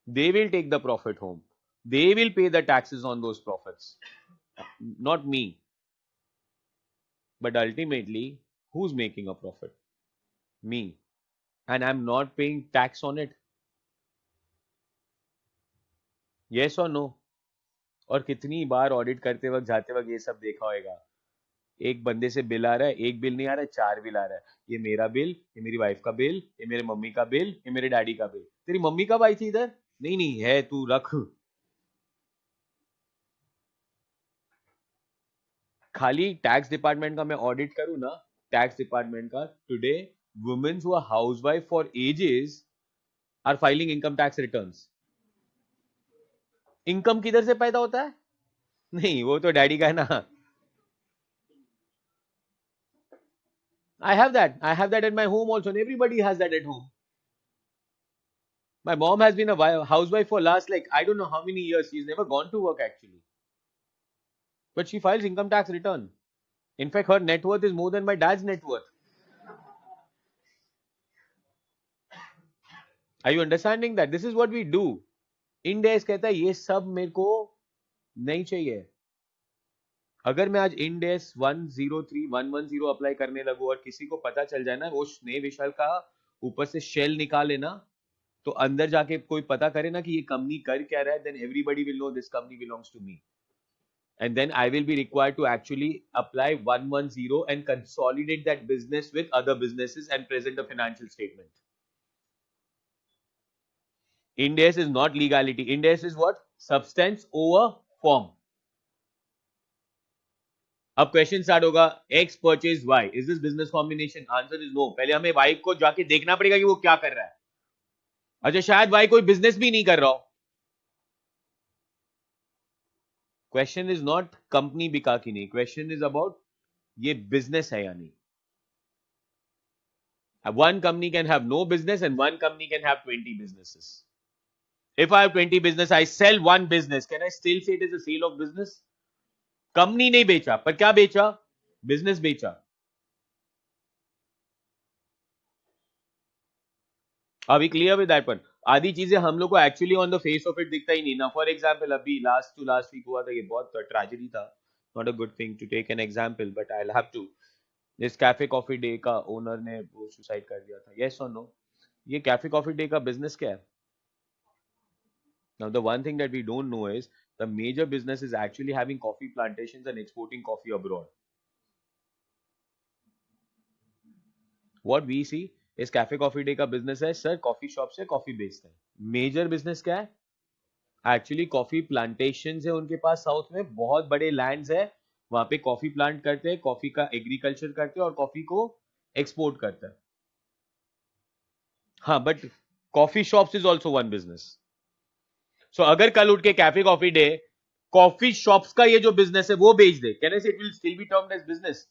They will take the profit home. They will pay the taxes on those profits. Not me. But ultimately, who's making a profit? Me. And I'm not paying tax on it. Yes or no? और कितनी बार audit करते वक्त जाते वक्त ये सब देखा होगा. एक बंदे से बिल आ रहा है, एक बिल नहीं आ रहा है, 4 बिल आ रहा है. ये मेरा बिल, ये मेरी वाइफ का बिल, ये मेरे मम्मी का बिल, ये मेरे डैडी का बिल. तेरी मम्मी कब आई थी इधर? नहीं नहीं है, तू रख. खाली टैक्स डिपार्टमेंट का मैं ऑडिट करूं ना, टैक्स डिपार्टमेंट का, today women who are housewife for ages are filing income tax returns. Income किधर से पैदा होता है? नहीं वो तो डैडी का है ना. I have that. I have that at my home also, and everybody has that at home. My mom has been a housewife for last I don't know how many years. She's never gone to work actually. But she files income tax return. In fact, her net worth is more than my dad's net worth. Are you understanding that? This is what we do. Ind AS कहता है ये सब मेरे को नहीं चाहिए. अगर मैं आज Ind AS 103 अप्लाई करने लगूं और किसी को पता चल जाए ना, वो स्नेह विशाल का ऊपर से शेल निकाले ना, तो अंदर जाके कोई पता करे ना कि ये कंपनी कर क्या रहा है, then everybody will know this company belongs to me. And then I will be required to actually apply 110 and consolidate that business with other businesses and present a financial statement. Ind AS is not legality. Ind AS is what? Substance over form. अब question start होगा, X purchased Y. Is this business combination? Answer is no. पहले हमें Y को जाके देखना पड़ेगा कि वो क्या कर रहा है. अच्छा शायद Y कोई बिजनेस भी नहीं कर रहा हो. क्वेश्चन इज नॉट कंपनी बिका कि नहीं, क्वेश्चन इज अबाउट ये बिजनेस है या नहीं. One company can have no business and one company can have 20 businesses. If I have 20 business, I sell one business. Can I still say it is a sale of business? Company नहीं बेचा, पर क्या बेचा? Business बेचा. Are we clear with that one? आदि चीजें हम लोग को actually on the face of it दिखता ही नहीं ना. फॉर एग्जाम्पल अभी लास्ट वीक हुआ था, ये बहुत ट्रेजेडी था. Not a good thing to take an example, but I have to. इस कैफे कॉफी डे का ओनर ने वो सुसाइड कर दिया था. यस और नो? ये कैफे कॉफी डे का बिजनेस क्या है? Now the one thing that we don't know is the major business is actually having coffee plantations and exporting coffee abroad. What we see is cafe Coffee Day का business है, sir coffee shop से coffee बेचते हैं. Major business क्या है? Actually coffee plantation है उनके पास, south में बहुत बड़े लैंड्स है, वहां पे कॉफी प्लांट करते हैं, कॉफी का एग्रीकल्चर करते हैं और कॉफी को एक्सपोर्ट करते हैं. हाँ, but coffee shops is also one business. So अगर कल उठ के Cafe Coffee Day coffee shops का ये जो बिजनेस है वो बेच दे, can I say it will still be termed as business,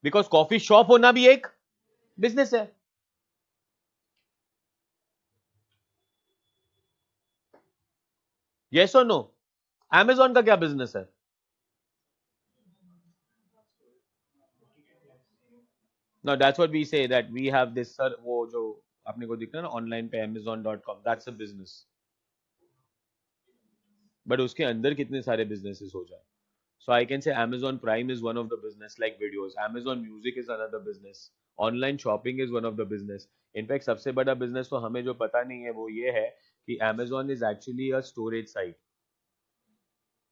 because coffee shop होना भी एक बिजनेस है. यस और नो? Amazon का क्या बिजनेस है? No, that's what we say, that we have this sir, वो जो आपने को दिखता है ना ऑनलाइन पे amazon.com, that's a business. But उसके अंदर कितने सारे बिजनेसेस हो जाए. So I can say Amazon Prime is one of the business, like videos. Amazon Music is another business. Online shopping is one of the business. In fact, सबसे बड़ा business तो हमें जो पता नहीं है वो ये है कि Amazon is actually a storage site.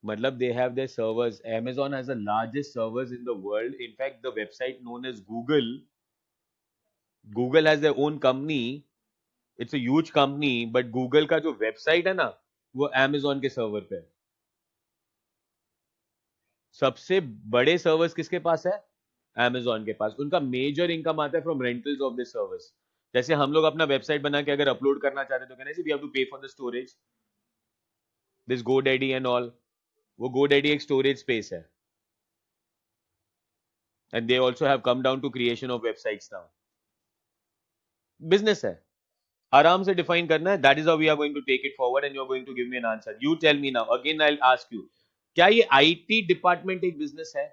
मतलब they have their servers. Amazon has the largest servers in the world. In fact, the website known as Google has their own company. It's a huge company, but Google का जो website है ना वो Amazon के server पे है. सबसे बड़े सर्वर्स किसके पास है? Amazon के पास. उनका मेजर इनकम आता है from rentals of this service. जैसे हम लोग अपना वेबसाइट बना के अगर अपलोड करना चाहते हैं तो कहना we have to pay for the storage, this GoDaddy and all. वो GoDaddy एक स्टोरेज स्पेस है, and they also have come down to creation of websites now. Business है, आराम से डिफाइन करना है. That is how we are going to take it forward and you are going to give me an answer. You tell me now again, I will ask you, क्या ये IT department एक business है?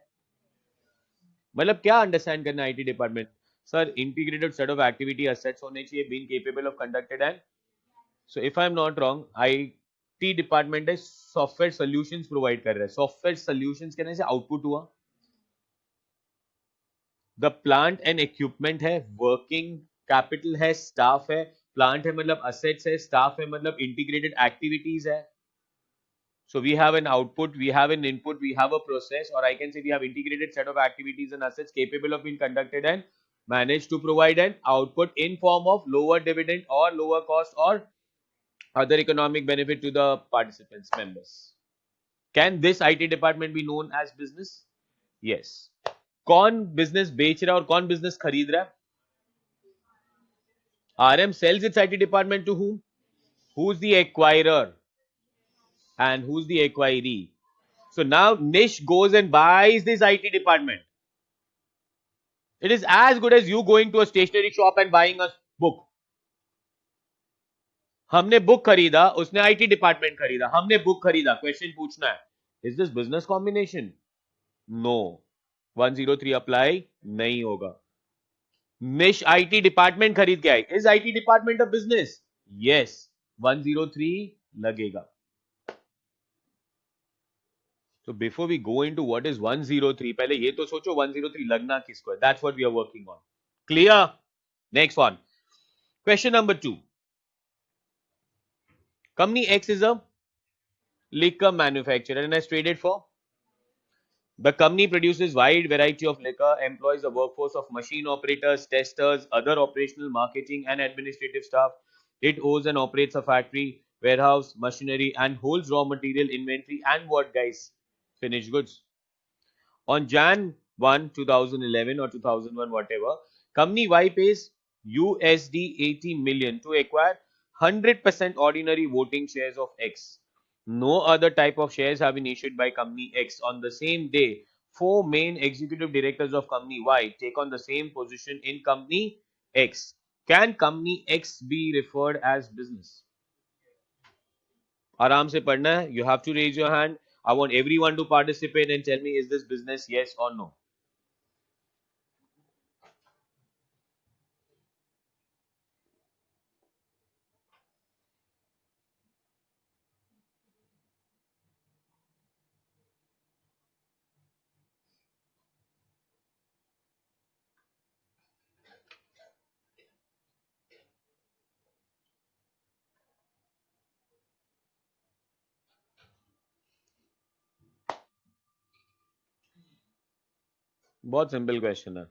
मतलब क्या understand करना IT department? Sir integrated set of activity assets होने चाहिए, being capable of conducted and. So if I am not wrong, IT department है सॉफ्टवेयर सॉल्यूशंस प्रोवाइड कर रहा है. सॉफ्टवेयर सॉल्यूशंस कहने से आउटपुट हुआ. द प्लांट एंड इक्विपमेंट है, वर्किंग कैपिटल है, स्टाफ है. प्लांट है मतलब असेट्स है, स्टाफ है मतलब इंटीग्रेटेड एक्टिविटीज है. So we have an output, we have an input, we have a process, or I can say we have integrated set of activities and assets capable of being conducted and managed to provide an output in form of lower dividend or lower cost or other economic benefit to the participants, members. Can this IT department be known as business? Yes. कौन business बेच रहा है और कौन business खरीद रहा है? RM sells its IT department to whom? Who's the acquirer? And who's the acquiree? So now Nish goes and buys this IT department. It is as good as you going to a stationery shop and buying a book. हमने book खरीदा, उसने IT department खरीदा. हमने book खरीदा. Question पूछना है, is this business combination? No. 103 apply नहीं होगा. निश आईटी डिपार्टमेंट खरीद के आई. Is IT department a business? Yes. 103 लगेगा. So before we go into what is 103, पहले ये तो सोचो 103 लगना किसको है. That's what we are working on. Clear? Next one. Question number 2. Company X is a liquor manufacturer and has traded for. The company produces wide variety of liquor, employs a workforce of machine operators, testers, other operational, marketing and administrative staff. It owns and operates a factory, warehouse, machinery and holds raw material inventory and what guys? Finished goods. On Jan 1, 2011 or 2001, whatever, company Y pays USD 80 million to acquire 100% ordinary voting shares of X. No other type of shares have been issued by company X. On the same day, 4 main executive directors of company Y take on the same position in company X. Can company X be referred as business? आराम से पढ़ना है. You have to raise your hand. I want everyone to participate and tell me, is this business, yes or no? बहुत simple question है,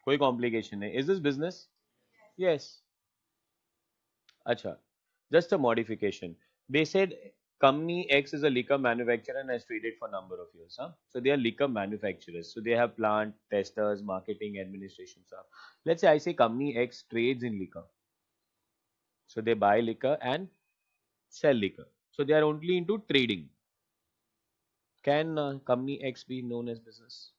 कोई complication नहीं. Is this business? Yes. अच्छा, just a modification. They said company X is a liquor manufacturer and has traded for a number of years. Huh? So they are liquor manufacturers. So they have plant, testers, marketing, administration staff. Let's say I say company X trades in liquor. So they buy liquor and sell liquor. So they are only into trading. Can company X be known as business?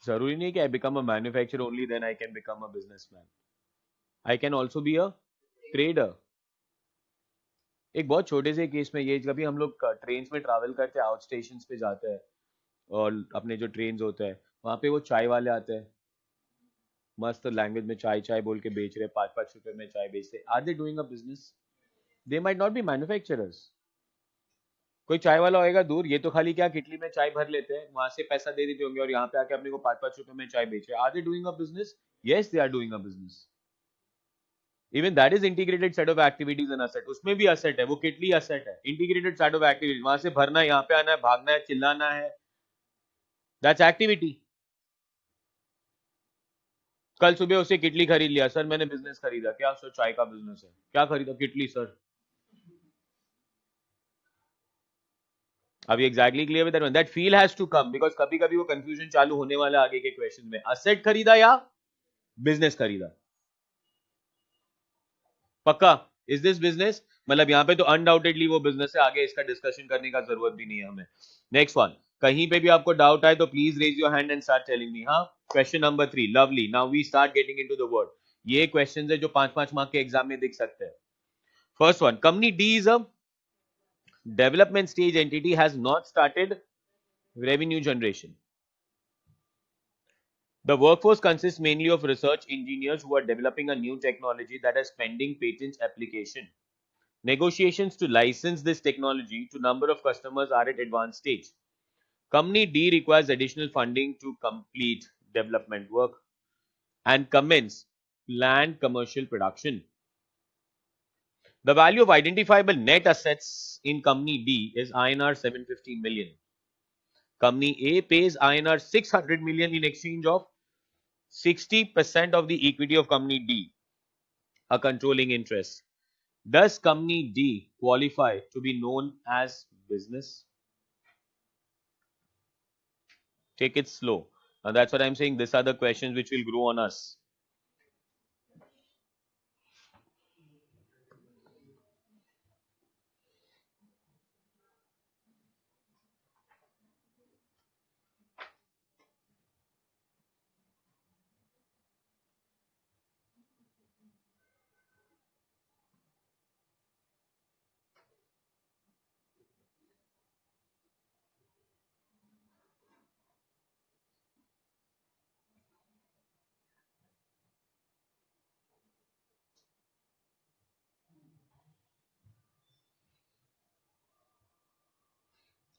जरूरी नहीं कि I become a manufacturer only then I can become a businessman. I can also be a trader. एक बहुत छोटे से case में ये कभी हम लोग ट्रेन में ट्रैवल करते हैं आउट स्टेशन पे जाते हैं और अपने जो ट्रेन होते हैं वहां पे वो चाय वाले आते हैं मस्त लैंग्वेज में चाय चाय बोल के बेच रहे 5-5 रुपए में चाय बेचते are they doing a business they might not be manufacturers कोई चाय वाला होएगा दूर ये तो खाली क्या किटली में चाय भर लेते हैं वहां से पैसा दे देते होंगे और यहाँ पे आके अपने को 5-5 रुपए में चाय बेच रहे are they doing a business yes they are doing a business even that is integrated set of activities and asset उसमें भी असेट है वो किटली असेट है इंटीग्रेटेड सेट ऑफ एक्टिविटीज वहां से भरना है यहाँ पे आना है भागना है चिल्लाना है दैट्स एक्टिविटी कल सुबह उसे किटली खरीद लिया सर मैंने बिजनेस खरीदा क्या सर चाय का बिजनेस है क्या खरीदा किटली सर अभी exactly clear with that that feel has to come because कभी कभी वो कंफ्यूजन चालू होने वाला आगे के क्वेश्चन में असेट खरीदा या बिजनेस खरीदा पक्का इज दिस बिजनेस मतलब यहाँ पे तो अनडाउटेडली वो बिजनेस है आगे इसका डिस्कशन करने का जरूरत भी नहीं है हमें नेक्स्ट वन कहीं पे भी आपको डाउट आए तो please raise your hand and start telling me हाँ question number 3 lovely now we start getting into the word ये क्वेश्चन है जो 5-5 मार्क के एग्जाम में दिख सकते हैं first one company D is a development stage entity has not started revenue generation. The workforce consists mainly of research engineers who are developing a new technology that has pending patent application. Negotiations to license this technology to number of customers are at advanced stage. Company D requires additional funding to complete development work and commence planned commercial production. The value of identifiable net assets in Company D is INR 750 million. Company A pays INR 600 million in exchange of 60% of the equity of Company D, a controlling interest. Does Company D qualify to be known as business? Take it slow. Now that's what I'm saying. These are the questions which will grow on us.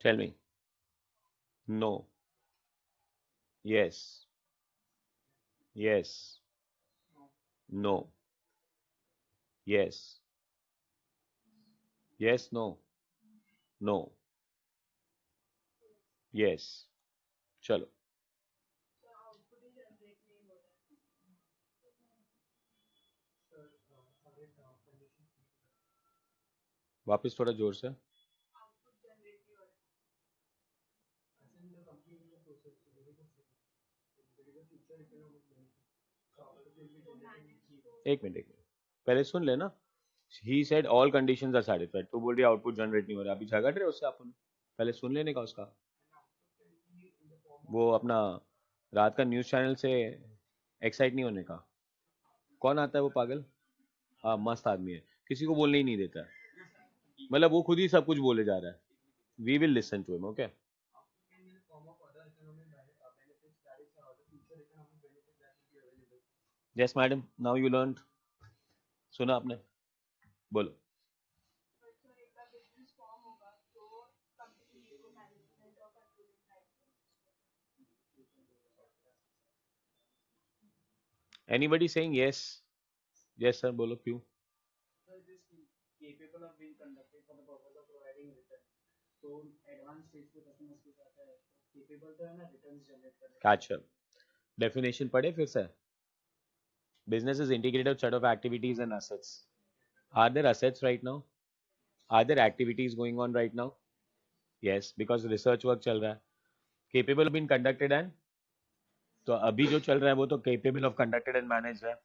Tell me. No. Yes. Yes. No. Yes. Yes. No. No. Yes. चलो वापस थोड़ा जोर से एक minute पहले सुन लेना ही said all conditions are satisfied तो बोल रही आउटपुट जनरेट नहीं हो रहा अभी झगड़ रहे उससे अपन पहले सुन लेने का उसका वो अपना रात का न्यूज चैनल से एक्साइट नहीं होने का कौन आता है वो पागल हाँ मस्त आदमी है किसी को बोलने ही नहीं देता मतलब वो खुद ही सब कुछ बोले जा रहा है we will listen to him okay yes madam now you learn सुना आपने बोलो anybody saying yes yes sir बोलो क्यों capable of being conducted for the purpose of providing return. तो advanced stage पे customers के साथ है capable तो है ना returns generate करने का. अच्छा definition पढ़े फिर से business is integrated set of activities and assets are there assets right now Are there activities going on right now? Yes, because research work चल रहा है. Capable of being conducted and तो अभी जो चल रहा है वो तो capable of conducted and managed है.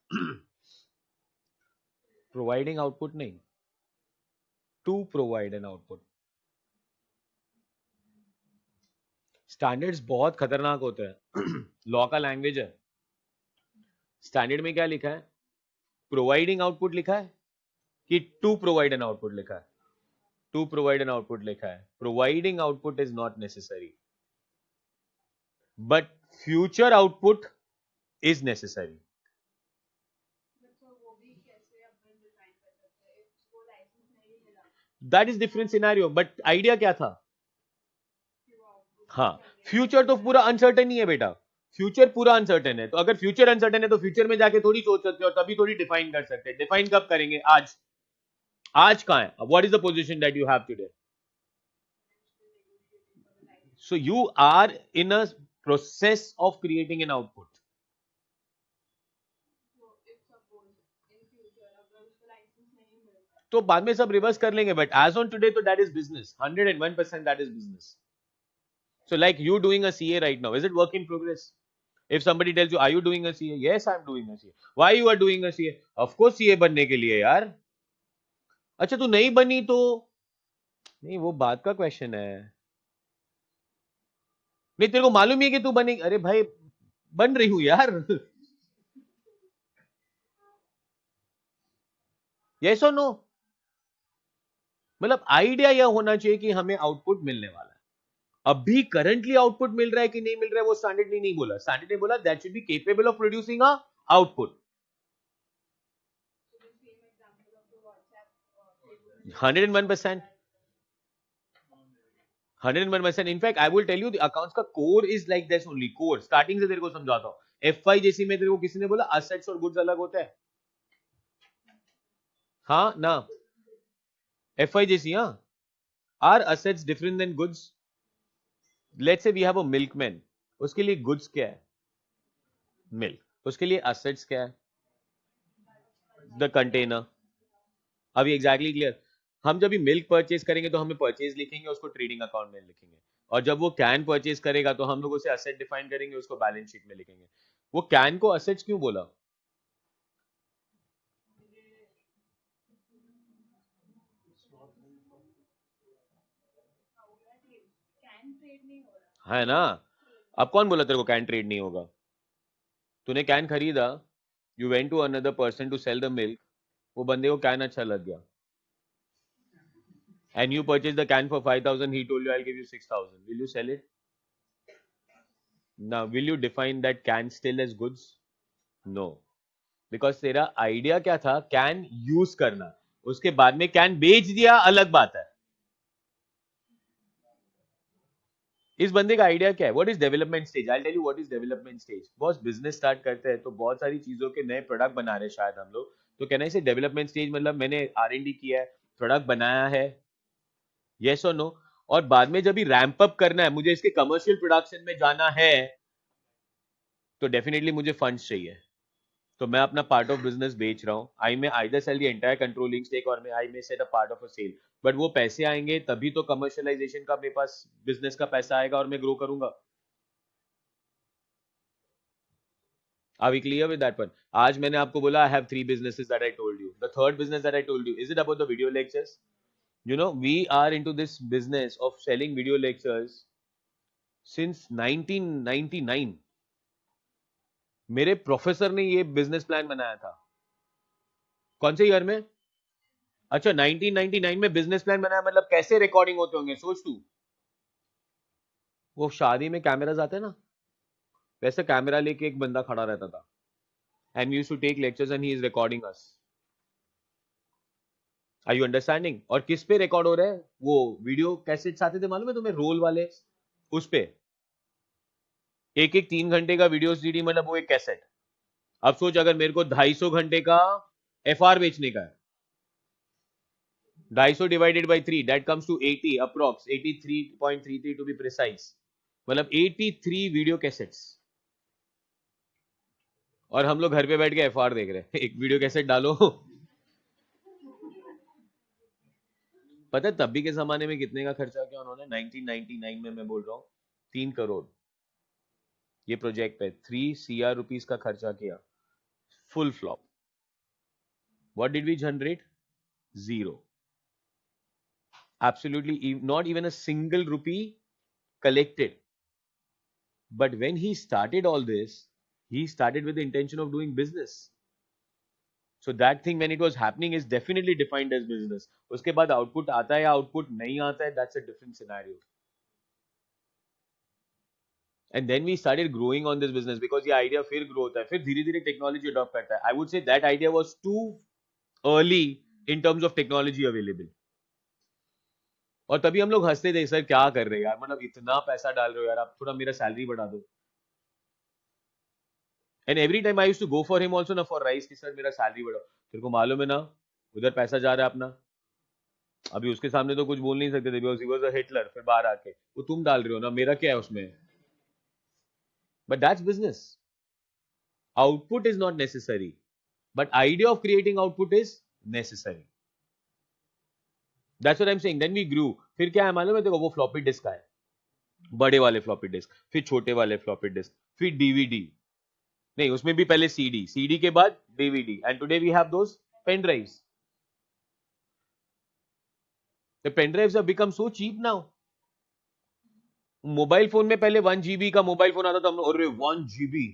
Providing output नहीं, to provide an output. Standards बहुत खतरनाक होते हैं. लॉ का लैंग्वेज है. स्टैंडर्ड में क्या लिखा है? प्रोवाइडिंग आउटपुट लिखा है कि टू प्रोवाइड एन आउटपुट लिखा है? टू प्रोवाइड एन आउटपुट लिखा है. Providing output is not necessary, but future output is necessary. वो भी कैसे अपन डिफाइन कर सकते हैं? इसको लाइसेंस नहीं मिला that is different scenario, but idea क्या था? कि वो आउटपुट हाँ, फ्यूचर तो पूरा अनसर्टेन ही है बेटा. फ्यूचर पूरा अनसर्टेन है, तो अगर फ्यूचर अनसर्टेन है तो फ्यूचर में जाके थोड़ी सोच सकते हो और तभी थोड़ी डिफाइन कर सकते हैं. डिफाइन कब करेंगे? आज. आज कहां है? What is the position that you have today? So you are in a process of creating an output. if suppose in future अगर उसको लाइसेंस नहीं मिलता तो बाद में सब रिवर्स कर लेंगे, but as on today तो that is business. 101% that is business. So like you doing a CA right now, is it work in progress? If somebody tells you, are you doing a CA? Yes, I'm doing a CA. Why you are doing a CA? Of course CA बनने के लिए यार. अच्छा तू नहीं बनी तो नहीं, वो बात का क्वेश्चन है. नहीं तेरे को मालूम ही है कि तू बनेगी. अरे भाई बन रही हूं यार. यस और नो? मतलब आइडिया यह होना चाहिए कि हमें आउटपुट मिलने वाला है. अभी करंटली आउटपुट मिल रहा है कि नहीं मिल रहा है वो स्टैंडर्ड ने नहीं बोला. स्टैंडर्ड ने बोला that should be capable of producing a output. 101%. 101%. In fact I will tell you the accounts का core is like this only. Core starting से तेरे को समझाता हूं. एफआई जैसी में तेरे को किसी ने बोला असेट्स और गुड्स अलग होता है? हाँ ना? एफआई जैसी. हाँ, are assets different than goods? Let's say we have a milkman. उसके लिए गुड्स क्या है? मिल्क. उसके लिए असेट्स क्या है? The container. अभी एग्जैक्टली क्लियर. हम जब भी मिल्क परचेज करेंगे तो हमें परचेज लिखेंगे, उसको ट्रेडिंग अकाउंट में लिखेंगे. और जब वो कैन परचेज करेगा तो हम लोग उसे असेट डिफाइन करेंगे, उसको बैलेंस शीट में लिखेंगे. वो कैन को असेट्स क्यों बोला? कैन ट्रेड नहीं हो रहा है ना? अब कौन बोला तेरे को कैन ट्रेड नहीं होगा? तूने कैन खरीदा, you went to another person to sell the milk. वो बंदे को कैन अच्छा लग गया and you purchase the can for 5,000, he told you I'll give you 6,000. Will you sell it? Now will you define that can still as goods? No, because तेरा idea क्या था? Can use करना. उसके बाद में कैन बेच दिया, अलग बात है. इस बंदे का आइडिया क्या है? What is development stage? I tell you what is development stage. Boss business start करते हैं तो बहुत सारी चीजों के नए प्रोडक्ट बना रहे हैं शायद हम लोग. तो कहना इसे डेवलपमेंट स्टेज मतलब मैंने R&D किया है, प्रोडक्ट बनाया है. यस और नो? और बाद में जब भी रैंप अप करना है, मुझे इसके कमर्शियल प्रोडक्शन में जाना है, तो डेफिनेटली मुझे फंड्स चाहिए. तो मैं अपना पार्ट ऑफ बिजनेस बेच रहा हूं. I may either sell the entire controlling stake और I may sell a part of a sale. But वो पैसे आएंगे तभी तो कमर्शियलाइजेशन का मेरे पास बिजनेस का पैसा आएगा और मैं ग्रो करूंगा. Are we clear with that one? आज मैंने आपको बोला I have 3 businesses that I told you. The third business that I told you, is it about the video lectures? You know, we are into this business of selling video lectures since 1999. मेरे professor ने ये business plan बनाया था. कौन से year में? अच्छा 1999 में बिजनेस प्लान बनाया. मतलब कैसे रिकॉर्डिंग होते होंगे सोच तू. वो शादी में कैमरास आते हैं ना, वैसे कैमरा लेके एक बंदा खड़ा रहता था and we used to take lectures and he is recording us. Are you understanding? और किस पे रिकॉर्ड हो रहा है? वो वीडियो कैसेट्स आते थे मालूम है तुम्हें, रोल वाले, उस पे एक एक 3 घंटे का वीडियो सीडी, मतलब वो एक कैसेट. अब सोच अगर मेरे को 250 घंटे का FR बेचने का है, 250 divided by 3 that comes to 80 approx 83.33 to be precise. मतलब 83 वीडियो कैसेट्स. और हम लोग घर पे बैठ के FR देख रहे हैं. एक वीडियो कैसेट डालो पता है तभी के जमाने में कितने का खर्चा किया उन्होंने? 1999 में मैं बोल रहा हूँ 3 करोड़ ये प्रोजेक्ट पे 3 CR रुपीस का खर्चा किया, full flop. What did we generate? Zero. Absolutely not even a single rupee collected. But when he started all this, he started with the intention of doing business. So that thing when it was happening is definitely defined as business. उसके बाद output आता है या output नहीं आता है, that's a different scenario. And then we started growing on this business because ये idea फिर grow होता है, फिर धीरे धीरे technology adopt करता है. I would say that idea was too early in terms of technology available. और तभी हम लोग हंसते थे, सर क्या कर रहे हैं यार, मतलब इतना पैसा डाल रहे हो यार, आप थोड़ा मेरा सैलरी बढ़ा दो. And every time I used to go for him also ना फॉर राइस कि सर मेरा सैलरी बढ़ाओ. तेरे को मालूम है ना उधर पैसा जा रहा है अपना. अभी उसके सामने तो कुछ बोल नहीं सकते थे because he was a Hitler. फिर बाहर आके वो तुम डाल रहे हो ना, मेरा क्या है उसमें. But that's business. Output is not necessary but idea of creating output is necessary. That's what I'm saying. Then we grew. फिर क्या है मालूम है देखो, वो फ्लॉपी डिस्क आए, बड़े वाले फ्लॉपी डिस्क, फिर छोटे वाले फ्लॉपी डिस्क, फिर डीवीडी. नहीं, उसमें भी पहले सीडी, सीडी के बाद DVD, and today we have those pen drives. The pen drives have become so cheap now. Mobile phone में पहले 1 GB का मोबाइल फोन आता था, हम लोग अरे 1 GB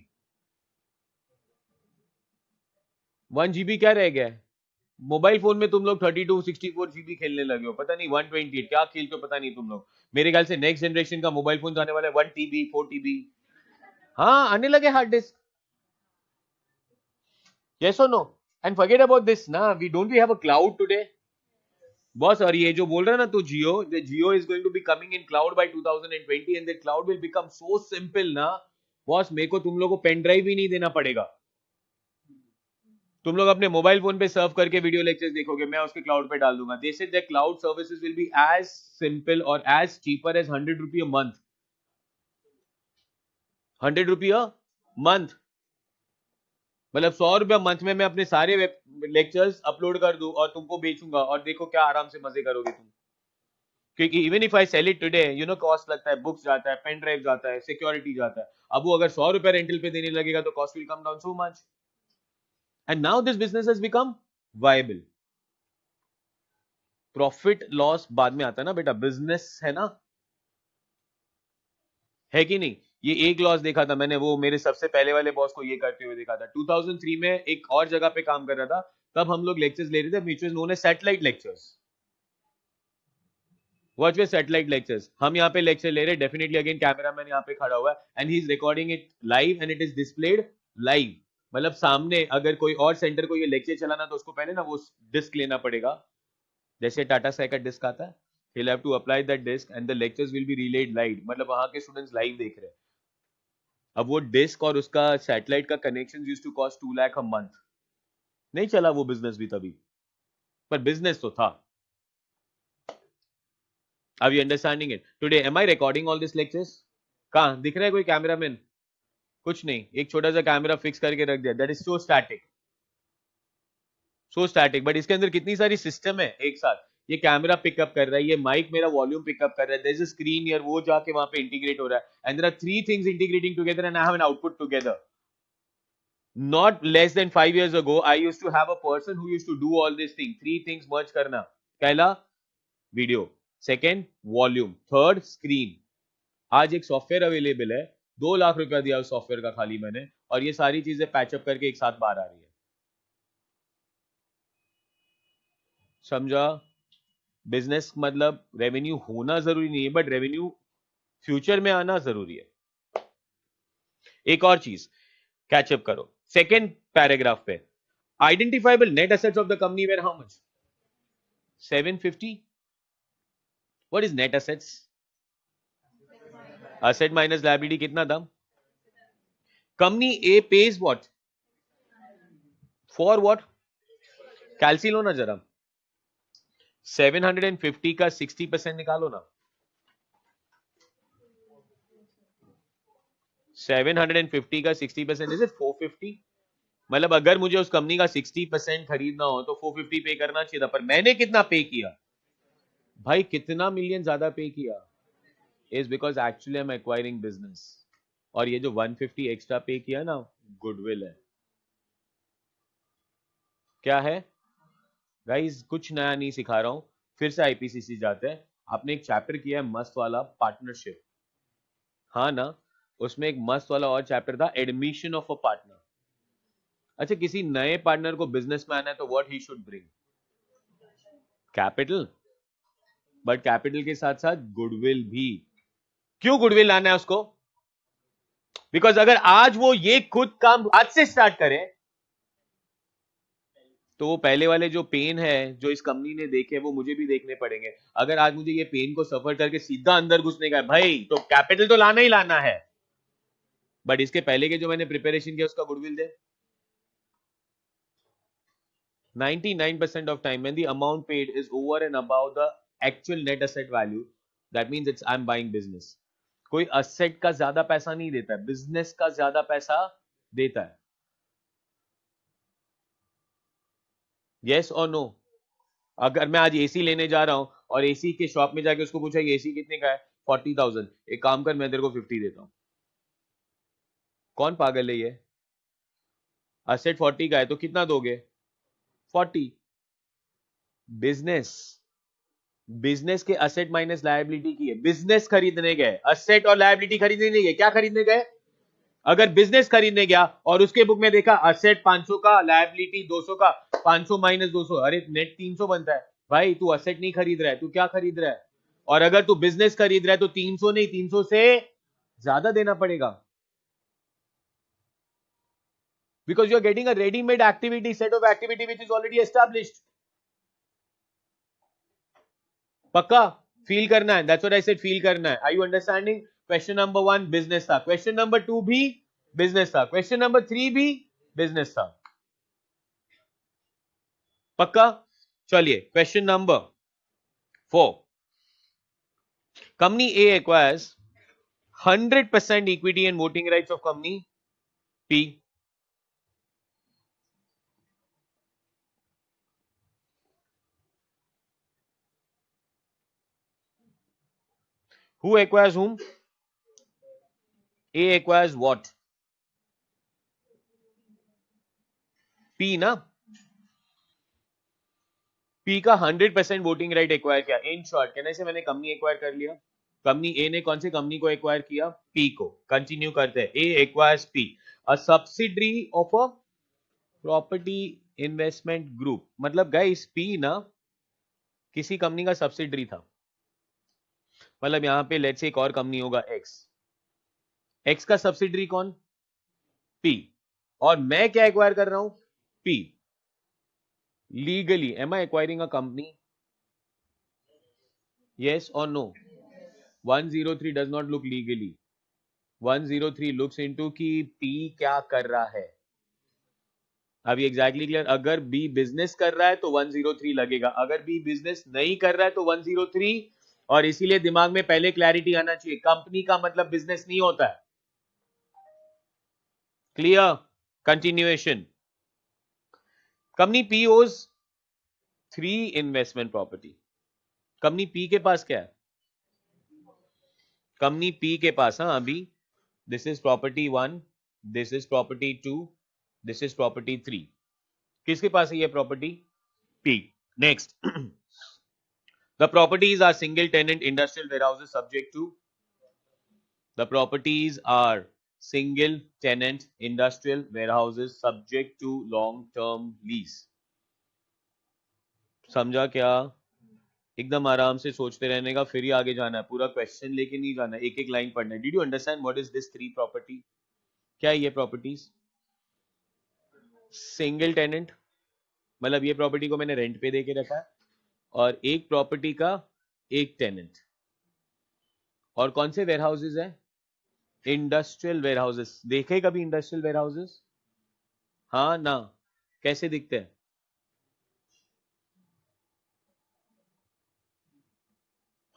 1 GB क्या रह गया है. मोबाइल फोन में तुम लोग 32 64 GB खेलने लगे हो, पता नहीं 128 क्या खेलते हो पता नहीं तुम लोग. मेरे ख्याल से नेक्स्ट जनरेशन का मोबाइल फोन आने वाला है 1 TB 4 TB. हाँ आने लगे हार्ड डिस्क. यस और no. And forget about this ना, we don't we have a cloud today boss. और ये जो बोल रहा है ना तू Jio, the Jio is going to be coming in cloud by 2020 and the cloud will become so simple ना बॉस. मेरे को तुम लोगों को पेन ड्राइव ही नहीं देना पड़ेगा. तुम लोग अपने मोबाइल फोन पे सर्व करके वीडियो लेक्चर्स देखोगे, मैं उसके क्लाउड पे डाल दूंगा. They said the cloud services will be as simple और एज चीपर एज 100 रुपये अ मंथ. 100 रुपये अ मंथ मतलब 100 रुपया मंथ में मैं अपने सारे लेक्चर्स अपलोड कर दूं और तुमको बेचूंगा और देखो क्या आराम से मजे करोगे तुम. क्योंकि even if I sell it today you know cost लगता है, बुक्स जाता है, पेन ड्राइव जाता है, सिक्योरिटी जाता है. अब वो अगर 100 रुपया रेंटल पे देने लगेगा तो cost will come down so much. And now this business has become viable. Profit loss बाद में आता है ना बेटा, बिजनेस है ना, है कि नहीं. ये एक लॉस देखा था मैंने, वो मेरे सबसे पहले वाले बॉस को ये करते हुए देखा था. 2003 में एक और जगह पे काम कर रहा था, तब हम लोग लेक्चर्स ले रहे थे which was known as satellite lectures. What way satellite lectures. हम यहाँ पे लेक्चर ले रहे, डेफिनेटली अगेन कैमरामैन यहाँ पे खड़ा हुआ है and he is recording it live and it is displayed live. मतलब सामने अगर कोई और सेंटर को ये लेक्चर चलाना तो उसको पहले ना वो डिस्क लेना पड़ेगा, जैसे टाटा स्काई का डिस्क आता है. he'll have to apply that disk and the lectures will be relayed live. मतलब वहां के स्टूडेंट्स लाइव देख रहे हैं. अब वो डिस्क और उसका सैटेलाइट का connection used to cost 2 lakh a month. नहीं चला वो बिजनेस भी तभी, पर बिजनेस तो था. Are you understanding it? Today, am I recording all these lectures? कहाँ दिख रहा है कोई कैमरामैन? कुछ नहीं, एक छोटा सा कैमरा फिक्स करके रख दिया. That is so static, so static. But इसके अंदर कितनी सारी सिस्टम है एक साथ. ये कैमरा पिकअप कर रहा है, ये माइक मेरा वॉल्यूम पिकअप कर रहा है, there is a screen here, वो जाके वहां पे इंटीग्रेट हो रहा है. And there are 3 things integrating together and I have an output together. Not less than 5 years ago, I used to have a person who used to do all these things. 3 things merge करना. पहला video, second volume, third screen. आज एक software available है, 2 लाख रुपया दिया उस software का खाली मैंने, और ये सारी चीजें पैचअप करके एक साथ बाहर आ रही है. समझा. बिजनेस मतलब रेवेन्यू होना जरूरी नहीं है, बट रेवेन्यू फ्यूचर में आना जरूरी है. एक और चीज कैचअप करो सेकेंड पैराग्राफ पे. Identifiable net assets of the company were how much? 750. What is net assets? Asset minus liability कितना था? Company a pays what for what? कैलसी लो ना जरा. 750 का 60% निकालो ना. 750 का 60% इज इट 450. मतलब अगर मुझे उस कंपनी का 60% खरीदना हो तो 450 पे करना चाहिए था, पर मैंने कितना पे किया? भाई कितना मिलियन ज्यादा पे किया? Is because actually I am acquiring business, और ये जो 150 एक्स्ट्रा पे किया ना, गुडविल है। क्या है गाइस? कुछ नया नहीं सिखा रहा हूं, फिर से आईपीसीसी जाते हैं। आपने एक चैप्टर किया है मस्त वाला, पार्टनरशिप, हाँ ना? उसमें एक मस्त वाला और चैप्टर था, एडमिशन ऑफ अ पार्टनर। अच्छा, किसी नए पार्टनर को बिजनेस में आना है तो what he should bring? Capital, but capital के साथ साथ गुडविल भी। क्यों गुडविल लाना है उसको? बिकॉज अगर आज वो ये खुद काम आज से स्टार्ट करे, तो वो पहले वाले जो पेन है जो इस कंपनी ने देखे वो मुझे भी देखने पड़ेंगे। अगर आज मुझे ये पेन को सफर करके सीधा अंदर घुसने का है भाई, तो कैपिटल तो लाना ही लाना है, बट इसके पहले के जो मैंने प्रिपरेशन किया उसका goodwill they. 99% of time when the amount paid is over and above the actual net asset value, that means it's I'm buying business. कोई असेट का ज्यादा पैसा नहीं देता है, बिजनेस का ज्यादा पैसा देता है। यस और नो? अगर मैं आज एसी लेने जा रहा हूं और एसी के शॉप में जाके उसको पूछा कि एसी कितने का है, 40,000, एक काम कर मैं तेरे को 50 देता हूं। कौन पागल है ये? असेट 40 का है तो कितना दोगे? 40। बिजनेस, बिजनेस के असेट माइनस लायबिलिटी की है। बिजनेस खरीदने गए, असेट और लायबिलिटी खरीदने नहीं गए, क्या खरीदने गए? अगर बिजनेस खरीदने गया और उसके बुक में देखा असेट 500 का, लायबिलिटी 200 का, 500 माइनस 200, अरे नेट 300 बनता है। भाई तू असेट नहीं खरीद रहा है, तू क्या खरीद रहा है? और अगर तू बिजनेस खरीद रहा है तो 300 नहीं, 300 से ज्यादा देना पड़ेगा, because you are getting a readymade activity, set of activity which is already established. पक्का फील करना है, that's what I said, feel करना है। Are you understanding? Question number 1 business था, क्वेश्चन नंबर 2 भी बिजनेस था, क्वेश्चन नंबर 3 भी business था। पक्का? चलिए question number 4। Company A acquires 100% equity and voting rights of company P. Who acquires whom? A acquires what? P ना? P का 100% voting right acquire किया। इन शॉर्ट कहने से मैंने कंपनी एक्वायर कर लिया। कंपनी ए ने कौन सी कंपनी को एक्वायर किया? P को। कंटिन्यू करते हैं। A acquires P, a subsidiary of a property investment group. मतलब गाइस P ना किसी कंपनी का सब्सिडरी था। मतलब यहां पे लेट्स से एक और कंपनी होगा X, X का सब्सिडरी कौन? P। और मैं क्या एक्वायर कर रहा हूं? P। Legally am I acquiring a company? yes or no? 103 does not look legally. 103 looks into कि P क्या कर रहा है। अभी एग्जैक्टली क्लियर? अगर B बिजनेस कर रहा है तो 103 लगेगा, अगर B बिजनेस नहीं कर रहा है तो 103। और इसीलिए दिमाग में पहले क्लैरिटी आना चाहिए, कंपनी का मतलब बिजनेस नहीं होता है। क्लियर? कंटिन्यूएशन। कंपनी P ओज 3 इन्वेस्टमेंट प्रॉपर्टी। कंपनी P के पास क्या है? कंपनी P के पास, हाँ अभी this is property 1, this is property 2, this is property 3। किसके पास है ये property? P। Next, the properties are single tenant industrial warehouses subject to, the properties are single tenant industrial warehouses subject to long term lease। समझा क्या? एकदम आराम से सोचते रहने का, फिर ही आगे जाना है। पूरा क्वेश्चन लेके नहीं जाना, एक एक लाइन पढ़ना है। Did you understand what is this 3 property? क्या है ये प्रॉपर्टीज? सिंगल टेनेंट मतलब ये प्रॉपर्टी को मैंने रेंट पे दे के रखा है, और एक प्रॉपर्टी का एक टेनेंट। और कौन से वेयर हाउसेज है? Industrial warehouses. देखे कभी इंडस्ट्रियल वेयर हाउसेस? हाँ ना? कैसे दिखते हैं?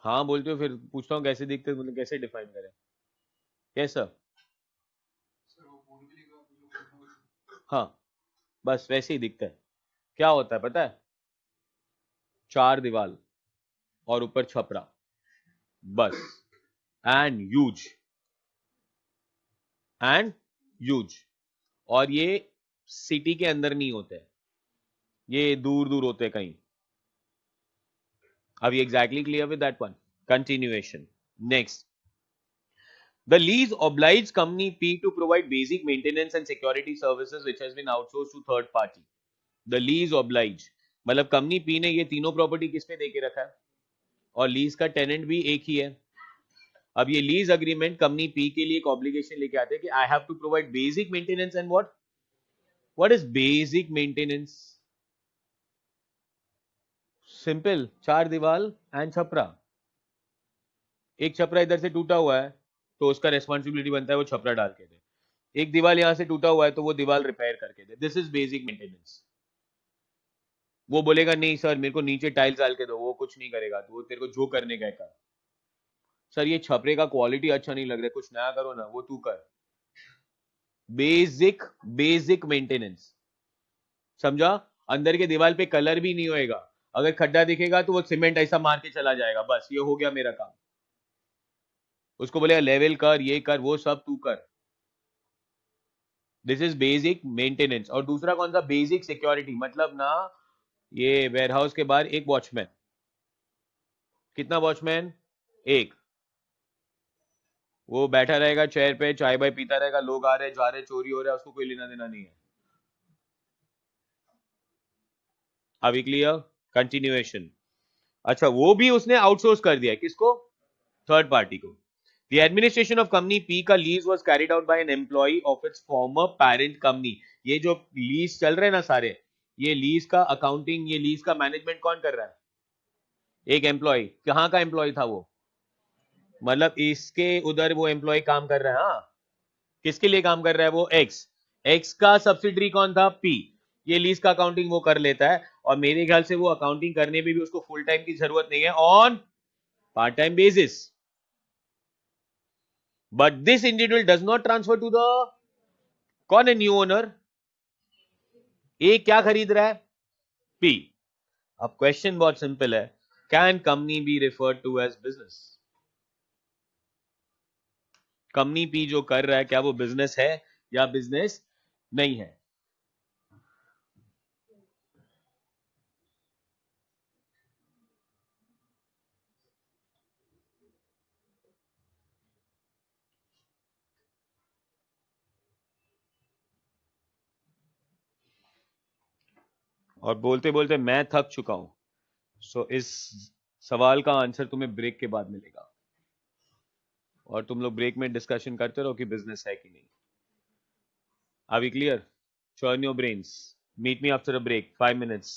हाँ बोलते हो, फिर पूछता हूँ कैसे दिखते हैं, मतलब कैसे डिफाइन करें? कैसा? हाँ बस वैसे ही दिखता है। क्या होता है पता है? 4 दीवार, और ऊपर छपरा, बस। And huge, and huge. और ये सिटी के अंदर नहीं होते, ये दूर दूर होते कहीं। Are we exactly clear with that one? Continuation. Next. The lease obliges company P to provide basic maintenance and security services which has been outsourced to third party. The lease oblige, मतलब company P ने ये तीनों property किस पे देके रखा है, और लीज का टेनेंट भी एक ही है। अब ये लीज अग्रीमेंट कंपनी P के लिए एक ऑब्लिगेशन लेके आते हैं कि I have to provide basic maintenance and what is basic maintenance? Simple, चार दीवार एंड छपरा। एक छपरा इधर से टूटा हुआ है तो उसका रेस्पॉन्सिबिलिटी बनता है वो छपरा डाल के दे। एक दीवार यहां से टूटा हुआ है तो वो दीवार रिपेयर करके दे। This is basic maintenance. वो बोलेगा नहीं सर मेरे को नीचे टाइल्स डाल के दो, वो कुछ नहीं करेगा, तो वो तेरे को जो करने का कर। सर ये छपरे का क्वालिटी अच्छा नहीं लग रहा है, कुछ नया करो ना, वो तू कर। बेसिक मेंटेनेंस, समझा? अंदर के दीवार पे कलर भी नहीं होएगा, अगर खड्डा दिखेगा तो वो सीमेंट ऐसा मार के चला जाएगा, बस ये हो गया मेरा काम। उसको बोलेगा लेवल कर, ये कर, वो सब तू कर। This is basic maintenance. और दूसरा कौन सा? बेसिक सिक्योरिटी, मतलब ना ये वेयरहाउस के बाहर एक वॉचमैन। कितना वॉचमैन? एक। वो बैठा रहेगा चेयर पे, चाय बाय पीता रहेगा, लोग आ रहे जा रहे, चोरी हो रहा है, उसको कोई लेना देना नहीं है। अभी क्लियर? कंटिन्यूएशन। अच्छा, वो भी उसने आउटसोर्स कर दिया, किसको? थर्ड पार्टी को। The administration of company P का lease was carried out by an employee of its former parent company. ये जो लीज चल रहे हैं ना सारे, ये लीज का अकाउंटिंग, ये लीज का मैनेजमेंट कौन कर रहा है? एक एम्प्लॉय। कहां का एम्प्लॉय था वो? मतलब इसके उधर वो एम्प्लॉय काम कर रहा है। हाँ, किसके लिए काम कर रहा है वो? एक्स। एक्स का सब्सिडरी कौन था? पी। ये लीज का अकाउंटिंग वो कर लेता है, और मेरे ख्याल से वो अकाउंटिंग करने में भी उसको फुल टाइम की जरूरत नहीं है, on part time basis. But this individual does not transfer to the, कौन है न्यू ओनर? ए क्या खरीद रहा है? पी। अब क्वेश्चन बहुत सिंपल है, can company be referred to as business? Company P जो कर रहा है क्या वो बिजनेस है या बिजनेस नहीं है? और बोलते बोलते मैं थक चुका हूं, सो इस सवाल का आंसर तुम्हें ब्रेक के बाद मिलेगा, और तुम लोग ब्रेक में डिस्कशन करते रहो कि बिजनेस है कि नहीं। Are we clear? Churn your brains. Meet me after a break, 5 minutes.